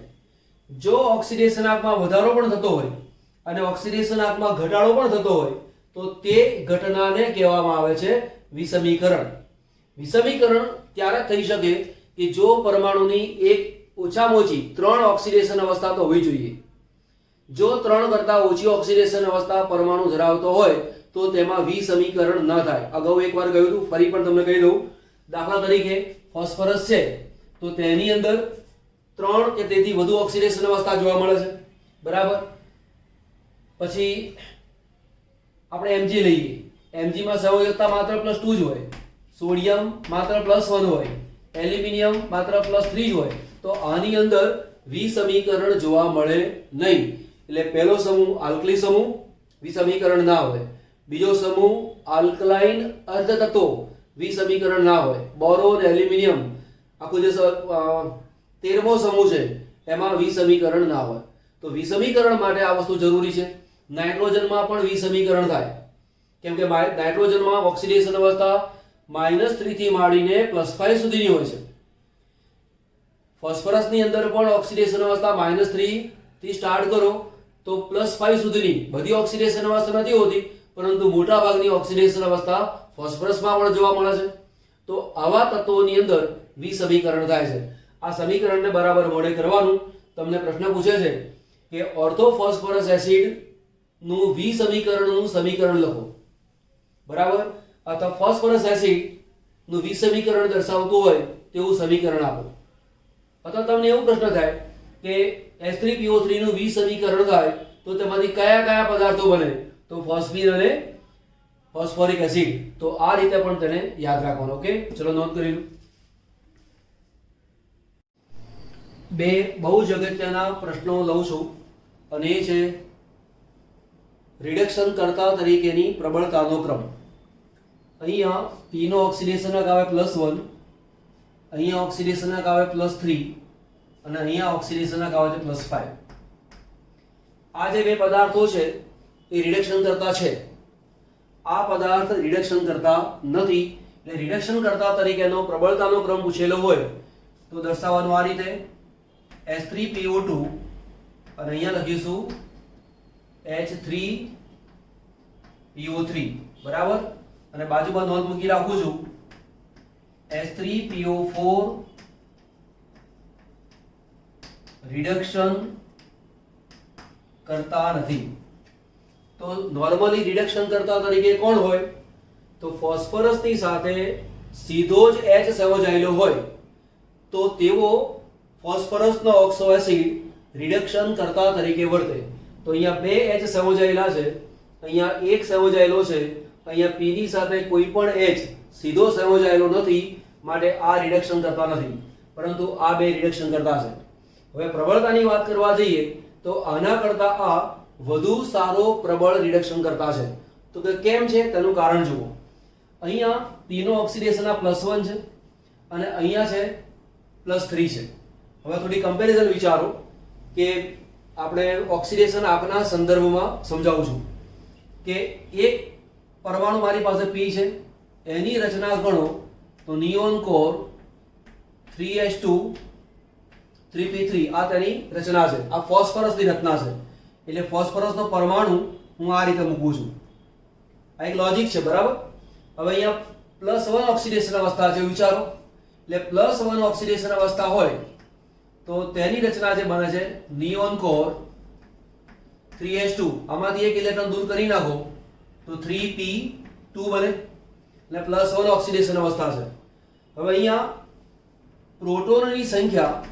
જો ઓક્સિડેશન માં વધારો પણ થતો હોય અને ઓક્સિડેશન માં ઘટાડો પણ થતો હોય તો તે ઘટનાને કહેવામાં આવે છે વિષમીકરણ. વિષમીકરણ ત્યારે થઈ શકે કે જો પરમાણુની એક ઓછામાં ઓછી 3 ઓક્સિડેશન અવસ્થા તો હોવી જોઈએ. જો 3 કરતા ઓછી ઓક્સિડેશન અવસ્થા પરમાણુ ધરાવતો હોય તો તેમાં વિષમીકરણ ન થાય. અગાઉ એકવાર કહ્યું હતું, ફરી પણ તમને કહી દઉં. દાખલા તરીકે ફોસ્ફરસ છે તો તેની અંદર 3 કે તેથી વધુ ઓક્સિડેશન અવસ્થા જોવા મળે છે. બરાબર. પછી આપણે Mg લઈએ. Mg માં સંયોજકતા માત્ર +2 જ હોય, સોડિયમ માત્ર +1 હોય, એલ્યુમિનિયમ માત્ર +3 જ હોય, તો આની અંદર વિષમીકરણ જોવા મળે નહીં. એટલે પહેલો સમૂહ આલ્કલી સમૂહ, વિષમીકરણ ના હોય. બીજો સમૂહ આલ્કલાઇન અર્ધતત્વો, વિષમીકરણ ના હોય. બોરોન, એલ્યુમિનિયમ, આખું જે 13મો સમૂહ છે એમાં વિષમીકરણ ના હોય. તો વિષમીકરણ માટે આ વસ્તુ જરૂરી છે. નાઇટ્રોજનમાં પણ વિષમીકરણ થાય, કેમ કે નાઇટ્રોજનમાં ઓક્સિડેશન અવસ્થા -3 થી માંડીને +5 સુધીની હોય છે. ફોસ્ફરસની અંદર પણ ઓક્સિડેશન અવસ્થા -3 થી સ્ટાર્ટ કરો તો +5 સુધીની બધી ઓક્સિડેશન અવસ્થા નથી હોતી, પરંતુ મોટા ભાગની ઓક્સિડેશન અવસ્થા ફોસ્ફરસમાં પણ જોવા મળે છે. તો આવા તત્વોની અંદર વિષમીકરણ થાય છે. આ સમીકરણને બરાબર મોડે કરવાનું. તમને પ્રશ્ન પૂછે છે કે ઓર્થોફોસ્ફરસ એસિડ નું વિષમીકરણનું સમીકરણ લખો. બરાબર. અથવા ફોસ્ફરસ એસિડ નું વિષમીકરણ દર્શાવતું હોય તેવું સમીકરણ આપો. અથવા તમને એવો પ્રશ્ન થાય કે H3PO3 નું વિષમીકરણ થાય તો તેમાંથી કયા કયા પદાર્થો બને, તો ફોસ્ફીન અને ફોસ્ફોરિક એસિડ. તો આ રીતે પણ તેને યાદ રાખવાનું. ઓકે, ચલો નોંધ કરી લો. બે બહુ જ અગત્યના પ્રશ્નો લઉં છું અને એ છે રિડક્શન કરતા તરીકેની પ્રબળતાનો ક્રમ. અહીંયા P નો ઓક્સિડેશન આવે +1, અહીંયા ઓક્સિડેશન આવે +3 અને અહીંયા ઓક્સિડેશન આવે છે +5. આ જે બે પદાર્થો છે એ રિડક્શન કરતા છે. આ પદાર્થ રિડક્શન કરતા નથી. એટલે રિડક્શન કરતા તરીકેનો પ્રબળતાનો ક્રમ પૂછેલો હોય તો દર્શાવવાનું આ રીતે H3PO2 અને અહીંયા લખીશું H3PO3. બરાબર. અને બાજુમાં નોંધ મૂકી રાખું છું H3PO4 રિડક્શન કરતા નથી. તો નોર્મલી રિડક્શન કરતા તરીકે કોણ હોય, તો ફોસ્ફરસની સાથે સીધો જ H સંયોજાયેલો હોય તો તેવો ફોસ્ફરસનો ઓક્સો એસિડ રિડક્શન કરતા તરીકે વર્તે. તો અહીંયા 2 H સંયોજાયેલા છે, અહીંયા 1 સંયોજાયેલો છે, અહીંયા P ની સાથે કોઈ પણ H સીધો સંયોજાયેલો નથી, માટે આ રિડક્શન કરતા નથી, પરંતુ આ બે રિડક્શન કરતા છે. હવે પ્રબળતાની વાત કરવા જઈએ તો આના કરતા આ વધુ સારો પ્રબળ રિડક્શન કરતા છે. તો કે કેમ છે તેનું કારણ જુઓ. અહીંયા P નો ઓક્સિડેશન +1 છે અને અહીંયા છે +3 છે. હવે થોડી કમ્પેરિઝન વિચારો કે આપણે ઓક્સિડેશન આપના સંદર્ભમાં સમજાવું છું કે એક પરમાણુ મારી પાસે P છે, એની રચના ગણો તો નિયોન કોર 3s2 3p3 આ તેની રચના છે. આ ફોસ્ફરસની રચના છે. એટલે ફોસ્ફરસનો પરમાણુ હું આ રીતે મૂકું છું. આ એક લોજિક છે. બરાબર. હવે અહીંયા +1 ઓક્સિડેશન અવસ્થા છે. વિચારો, એટલે +1 ઓક્સિડેશન અવસ્થા હોય તો તેની રચના જે બને છે નિયોન કોર 3s2. આમાંથી એક ઇલેક્ટ્રોન દૂર કરી નાખો તો 3p2 બને, એટલે +1 ઓક્સિડેશન અવસ્થા છે. હવે અહીંયા પ્રોટોનની સંખ્યા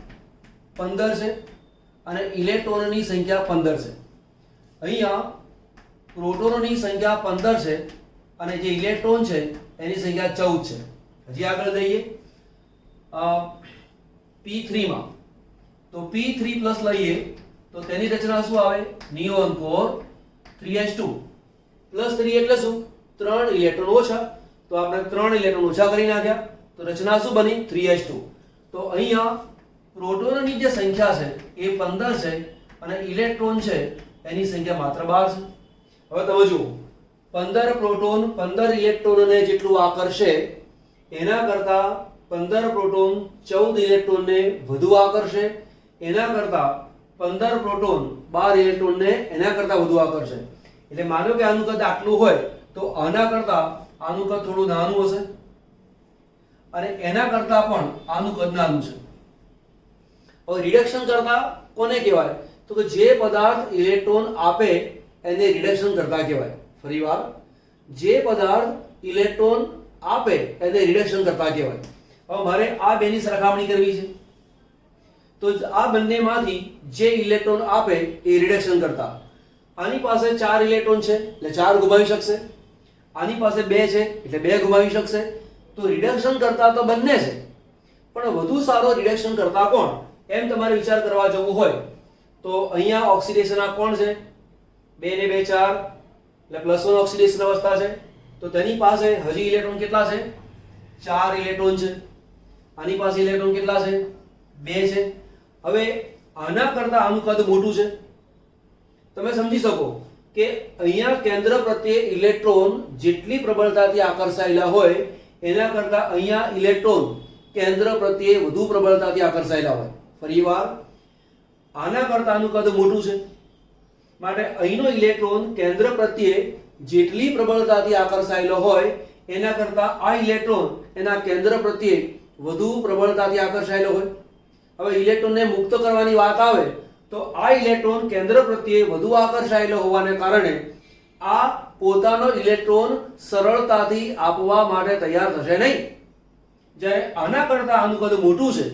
15 છે અને ઇલેક્ટ્રોનની સંખ્યા 15 છે. અહીંયા પ્રોટોનની સંખ્યા 15 છે અને જે ઇલેક્ટ્રોન છે એની સંખ્યા 14 છે. હજી આગળ જઈએ P3 માં, તો P3 પ્લસ લઈએ તો તેની રચના શું આવે? નિયોન કોર 3s2 પ્લસ 3 એટલે શું? 3 ઇલેક્ટ્રોન ઓછા, તો આપણે 3 ઇલેક્ટ્રોન ઓછા કરી નાખ્યા, તો રચના શું બની? 3s2. તો અહીંયા પ્રોટોનની જે સંખ્યા છે એ 15 છે અને ઇલેક્ટ્રોન છે એની સંખ્યા માત્ર 12 છે. હવે તમે જુઓ, 15 પ્રોટોન 15 ઇલેક્ટ્રોનને જેટલું આકર્ષે એના કરતા 15 પ્રોટોન 14 ઇલેક્ટ્રોનને વધુ આકર્ષે, એના કરતા 15 પ્રોટોન 12 ઇલેક્ટ્રોનને એના કરતા વધુ આકર્ષે. એટલે માનો કે આનું કદ આટલું હોય તો આના કરતા આનું કદ થોડું નાનું હશે અને એના કરતા પણ આનું કદ નાનું છે. હવે રિડક્શન કરતા કોને કહેવાય? તો કે જે પદાર્થ ઇલેક્ટ્રોન આપે એને રિડક્શન કરતા કહેવાય. ફરીવાર, જે પદાર્થ ઇલેક્ટ્રોન આપે એને રિડક્શન કરતા કહેવાય. હવે મારે આ બેની સરખામણી કરવી છે, તો આ બંનેમાંથી જે ઇલેક્ટ્રોન આપે એ રિડક્શન કરતા. આની પાસે 4 ઇલેક્ટ્રોન છે એટલે 4 ગુમાવી શકશે, આની પાસે 2 છે એટલે 2 ગુમાવી શકશે. તો રિડક્શન કરતા તો બંને છે, પણ વધુ સારો રિડક્શન કરતા કોણ? એમ તમારે વિચાર કરવા જવું હોય તો અહીંયા ઓક્સિડેશન આ કોણ છે? 2 ને 2 4 એટલે +1 ઓક્સિડેશન અવસ્થા છે. તો તેની પાસે હજી ઇલેક્ટ્રોન કેટલા છે? 4 ઇલેક્ટ્રોન છે. આની પાસે ઇલેક્ટ્રોન કેટલા છે? 2 છે. હવે આના કરતા આનું કદ મોટું છે. તમે સમજી શકો કે અહીંયા કેન્દ્ર પ્રત્યે ઇલેક્ટ્રોન જેટલી પ્રબળતાથી આકર્ષાયેલા હોય એના કરતા અહીંયા ઇલેક્ટ્રોન કેન્દ્ર પ્રત્યે વધુ પ્રબળતાથી આકર્ષાયેલા હોય. ફરીવાર, આના કરતા આનું કદ મોટું છે માટે અહીંનો ઇલેક્ટ્રોન કેન્દ્ર પ્રત્યે જેટલી પ્રબળતાથી આકર્ષાયેલો હોય એના કરતા આ ઇલેક્ટ્રોન એના કેન્દ્ર પ્રત્યે વધુ પ્રબળતાથી આકર્ષાયેલો હોય. હવે ઇલેક્ટ્રોનને મુક્ત કરવાની વાત આવે તો આ ઇલેક્ટ્રોન કેન્દ્ર પ્રત્યે વધુ આકર્ષાયેલો હોવાને કારણે આ પોતાનો ઇલેક્ટ્રોન સરળતાથી આપવા માટે તૈયાર થશે નહીં. જ્યારે આના કરતા આનું કદ મોટું છે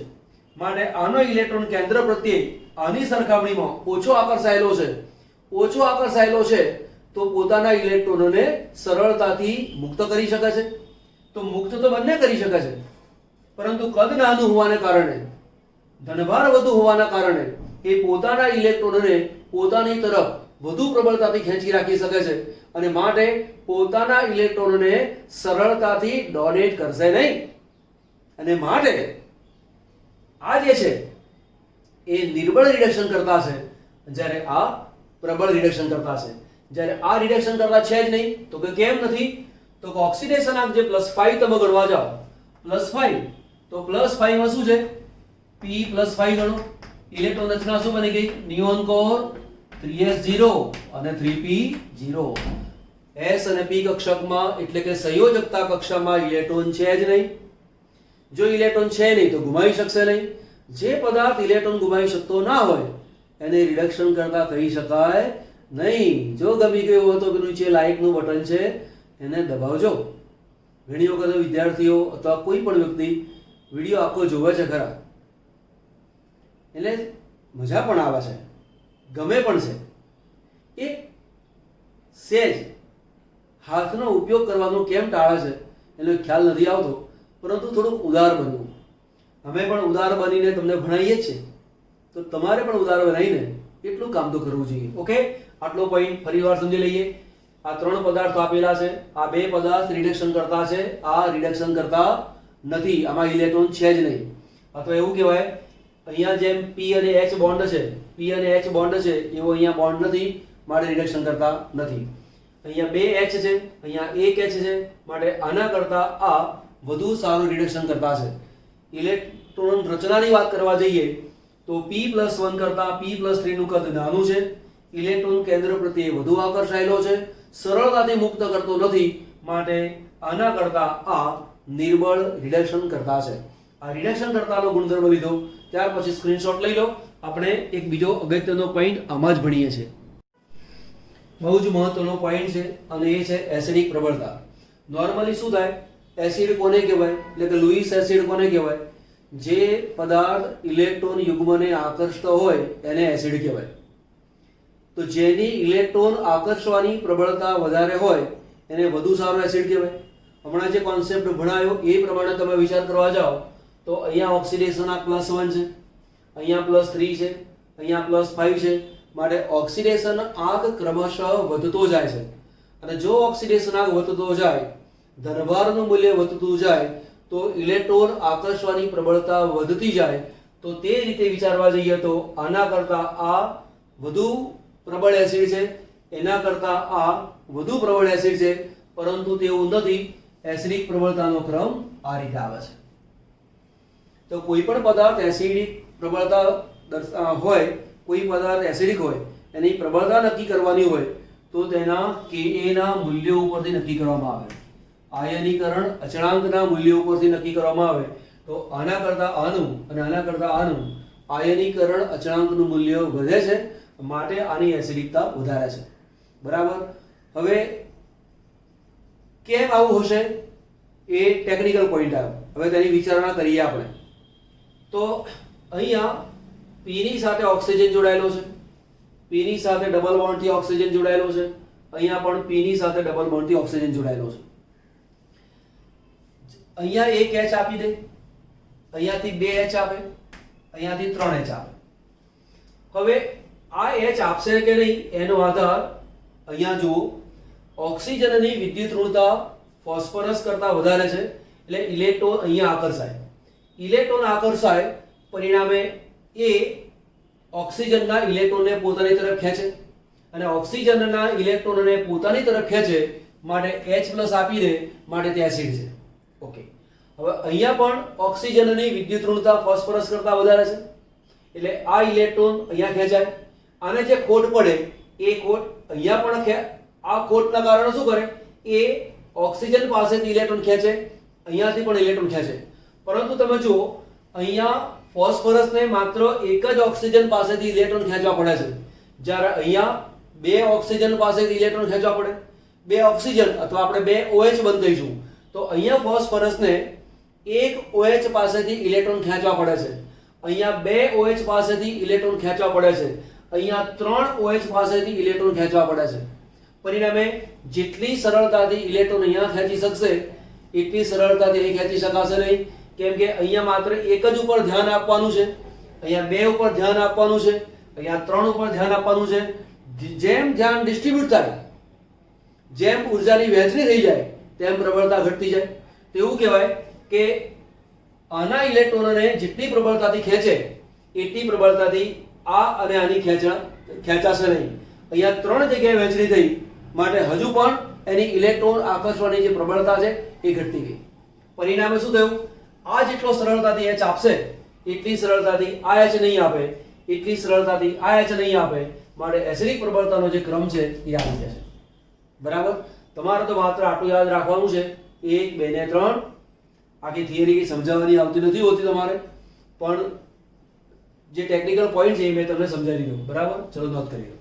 માટે આનો ઇલેક્ટ્રોન કેન્દ્ર પ્રત્યે આની સરખામણીમાં ઓછો આકર્ષાયેલો છે તો પોતાના ઇલેક્ટ્રોનોને સરળતાથી મુક્ત કરી શકે છે. તો મુક્ત તો બંને કરી શકે છે, પરંતુ કદ નાનું હોવાને કારણે, ધનભાર વધુ હોવાના કારણે એ પોતાના ઇલેક્ટ્રોનને પોતાની તરફ વધુ પ્રબળતાથી ખેંચી રાખી શકે છે અને માટે પોતાના ઇલેક્ટ્રોનને સરળતાથી ડોનેટ કરશે નહીં. અને માટે આ જે છે એ નિર્બળ રિડક્શન કરતા છે, જ્યારે આ પ્રબળ રિડક્શન કરતા છે. જ્યારે આ રિડક્શન કરતા છે જ નહીં તો કે કેમ નથી? તો કે ઓક્સિડેશનાંક જે +5 તમે ગણવા જાઓ, +5, તો +5 માં શું છે? P+5 ગણો. ઇલેક્ટ્રોન રચના શું બની ગઈ? નિયોન કોર 3s0 અને 3p0. s અને p કક્ષકમાં એટલે કે સંયોજકતા કક્ષામાં ઇલેક્ટ્રોન છે જ નહીં. જો ઇલેક્ટ્રોન છે નહીં તો ગુમાવી શકશે નહીં. જે પદાર્થ ઇલેક્ટ્રોન ગુમાવી શકતો ના હોય એને રિડક્શન કરતા કહી શકાય નહીં. જો ગમી ગયું હોય તો પેલું જે લાઇકનું બટન છે એને દબાવજો. ઘણી વખત વિદ્યાર્થીઓ અથવા કોઈ પણ વ્યક્તિ વિડીયો આખો જોવે છે ખરા, એટલે મજા પણ આવે છે, ગમે પણ છે. એક સેજ હાથનો ઉપયોગ કરવાનો કેમ ટાળે છે એનો ખ્યાલ નથી આવતો, પરંતુ થોડુંક ઉદાર બનવું. અમે પણ ઉદાર બનીને તમને ભણાવીએ જ છીએ, તો તમારે પણ ઉદાર બનાવીને એટલું કામ તો કરવું જોઈએ. ઓકે, આટલો પોઈન્ટ ફરીવાર સમજી લઈએ. આ 3 પદાર્થો આપેલા છે. આ 2 પદાર્થ રિડક્શન કરતા છે, આ રિડક્શન કરતા નથી, આમાં ઇલેક્ટ્રોન છે જ નહીં. અથવા એવું કહેવાય અહીંયા જેમ P અને H બોન્ડ છે, P અને H બોન્ડ છે એવો અહીંયા બોન્ડ નથી, માટે રિડક્શન કરતા નથી. અહીંયા 2 H છે, અહીંયા 1 H છે, માટે આના કરતા આ વધુ સારું રિડક્શન કરતા છે. ઇલેક્ટ્રોન રચનાની વાત કરવા જઈએ તો P+1 કરતા P+3 નું કદ નાનું છે. ઇલેક્ટ્રોન કેન્દ્ર પ્રત્યે વધુ આકર્ષાયેલો છે, સરળતાથી મુક્ત કરતો નથી, માટે આના કરતા આ નિર્બળ રિડક્શન કરતા છે. આ રિડક્શન કરતાનો ગુણધર્મ લીધો, ત્યાર પછી સ્ક્રીનશોટ લઈ લો. આપણે એક બીજો અગત્યનો પોઈન્ટ આમાં જ ભણીએ છીએ, બહુ જ મહત્વનો પોઈન્ટ છે, અને એ છે એસિડિક પ્રબળતા. નોર્મલી શું થાય? એસિડ કોને કહેવાય? એટલે કે લુઈસ એસિડ કોને કહેવાય? જે પદાર્થ ઇલેક્ટ્રોન યુગ્મને આકર્ષતો હોય એને એસિડ કહેવાય. તો જેની ઇલેક્ટ્રોન આકર્ષવાની પ્રબળતા વધારે હોય એને વધુ સારો એસિડ કહેવાય. હમણાં જે કોન્સેપ્ટ ભણાયો એ પ્રમાણે તમે વિચાર કરવા જાઓ તો અહીંયા ઓક્સિડેશન આ +1 છે, અહીંયા +3 છે, અહીંયા +5 છે. માટે ઓક્સિડેશન આંક ક્રમશઃ વધતો જાય છે. અને જો ઓક્સિડેશન આંક વધતો જાય, ધનભારનું મૂલ્ય વધતું જાય તો ઇલેક્ટ્રોન આકર્ષવાની પ્રબળતા વધતી જાય. તો તે રીતે વિચારવા જઈએ તો આના કરતાં આ વધુ પ્રબળ એસિડ છે, એના કરતાં આ વધુ પ્રબળ એસિડ છે, પરંતુ તેવું નથી. એસિડિક પ્રબળતાનો ક્રમ આ રીતે આવે છે. તો કોઈ પણ પદાર્થ એસિડિક પ્રબળતા હોય, કોઈ પદાર્થ એસિડિક હોય, એની પ્રબળતા નક્કી કરવાની હોય તો તેના Ka ના મૂલ્યો ઉપરથી નક્કી કરવામાં આવે. આયનીકરણ અચળાંકના મૂલ્યો ઉપરથી નક્કી કરવામાં આવે. તો આના કરતાં આનું અને આના કરતાં આનું આયનીકરણ અચળાંકનું મૂલ્ય વધે છે, માટે આની એસિડિકતા વધારે છે. બરાબર. હવે કેમ આવું હશે એ ટેકનિકલ પોઈન્ટ આવ્યો. હવે તેની વિચારણા કરીએ આપણે. તો અહીંયા P ની સાથે ઓક્સિજન જોડાયેલો છે, P ની સાથે ડબલ બોન્ડથી ઓક્સિજન જોડાયેલો છે, અહીંયા પણ P ની સાથે ડબલ બોન્ડથી ઓક્સિજન જોડાયેલો છે. અહીંયા એક H આપી દે, અહીંયાથી 2 H આપે, અહીંયાથી 3 H આપે. હવે આ H આપશે કે નહીં એનો આધાર અહીંયા જુઓ. ઓક્સિજનની વિદ્યુત ઋણતા ફોસ્ફરસ કરતાં વધારે છે, એટલે ઇલેક્ટ્રોન અહીંયા આકર્ષાય. ઇલેક્ટ્રોન આકર્ષાય પરિણામે એ ઓક્સિજનના ઇલેક્ટ્રોનને પોતાની તરફ ખેંચે, અને ઓક્સિજનના ઇલેક્ટ્રોનને પોતાની તરફ ખેંચે માટે H+ આપી દે, માટે તે એસિડ છે. ઓકે. હવે અહીંયા પણ ઓક્સિજનની વિદ્યુત ઋણતા ફોસ્ફરસ કરતાં વધારે છે, એટલે આ ઇલેક્ટ્રોન અહીંયા ખેંચાય. આને જે ખોટ પડે એ ખોટ અહીંયા પણ આ ખોટના કારણે શું કરે, એ ઓક્સિજન પાસેથી ઇલેક્ટ્રોન ખેંચે, અહીંયાથી પણ ઇલેક્ટ્રોન ખેંચે. પરંતુ તમે જુઓ અહીંયા ફોસ્ફરસને માત્ર એક જ ઓક્સિજન પાસેથી ઇલેક્ટ્રોન ખેંચવા પડે છે, જ્યારે અહીંયા 2 ઓક્સિજન પાસેથી ઇલેક્ટ્રોન ખેંચવા પડે. 2 ઓક્સિજન અથવા આપણે 2 OH બંધ થઈશું તો અહીંયા ફોસ્ફરસને 1 OH પાસેથી ઇલેક્ટ્રોન ખેંચવા પડે છે, અહીંયા 2 OH પાસેથી ઇલેક્ટ્રોન ખેંચવા પડે છે, અહીંયા 3 OH પાસેથી ઇલેક્ટ્રોન ખેંચવા પડે છે. પરિણામે જેટલી સરળતાથી ઇલેક્ટ્રોન અહીંયા ખેંચી શકશે એટલી સરળતાથી અહીં ખેંચી શકાશે નહીં, કેમ કે અહીંયા માત્ર એક જ ઉપર ધ્યાન આપવાનું છે, અહીંયા 2 ઉપર ધ્યાન આપવાનું છે, અહીંયા 3 ઉપર ધ્યાન આપવાનું છે. જેમ ધ્યાન ડિસ્ટ્રીબ્યુટ થાય, જેમ ઉર્જાની વહેંચણી થઈ જાય તેમ પ્રબળતા ઘટતી જાય. તેવું કહેવાય કે આના ઇલેક્ટ્રોનને જેટલી પ્રબળતાથી ખેંચે એટલી પ્રબળતાથી આ અને આની ખેંચાશે નહીં. અહીંયા 3 જગ્યાએ વહેંચણી થઈ માટે હજુ પણ એની ઇલેક્ટ્રોન આકર્ષવાની જે પ્રબળતા છે એ ઘટતી ગઈ. પરિણામે શું થયું, આ જેટલો સરળતાથી H આપશે એટલી સરળતાથી આ H નહીં આપે, એટલી સરળતાથી આ H નહીં આપે. માટે એસિડિક પ્રબળતાનો જે ક્રમ છે એ આ રીતે છે. બરાબર. તમારે તો માત્ર આટલું યાદ રાખવાનું છે, 1, 2 ને 3. આખી થિયરી સમજાવવાની આવતી નથી હોતી તમારે, પણ જે ટેકનિકલ પોઈન્ટ છે એ મેં તમને સમજાવી દીધું. બરાબર. ચલો નોંધ કરી લો.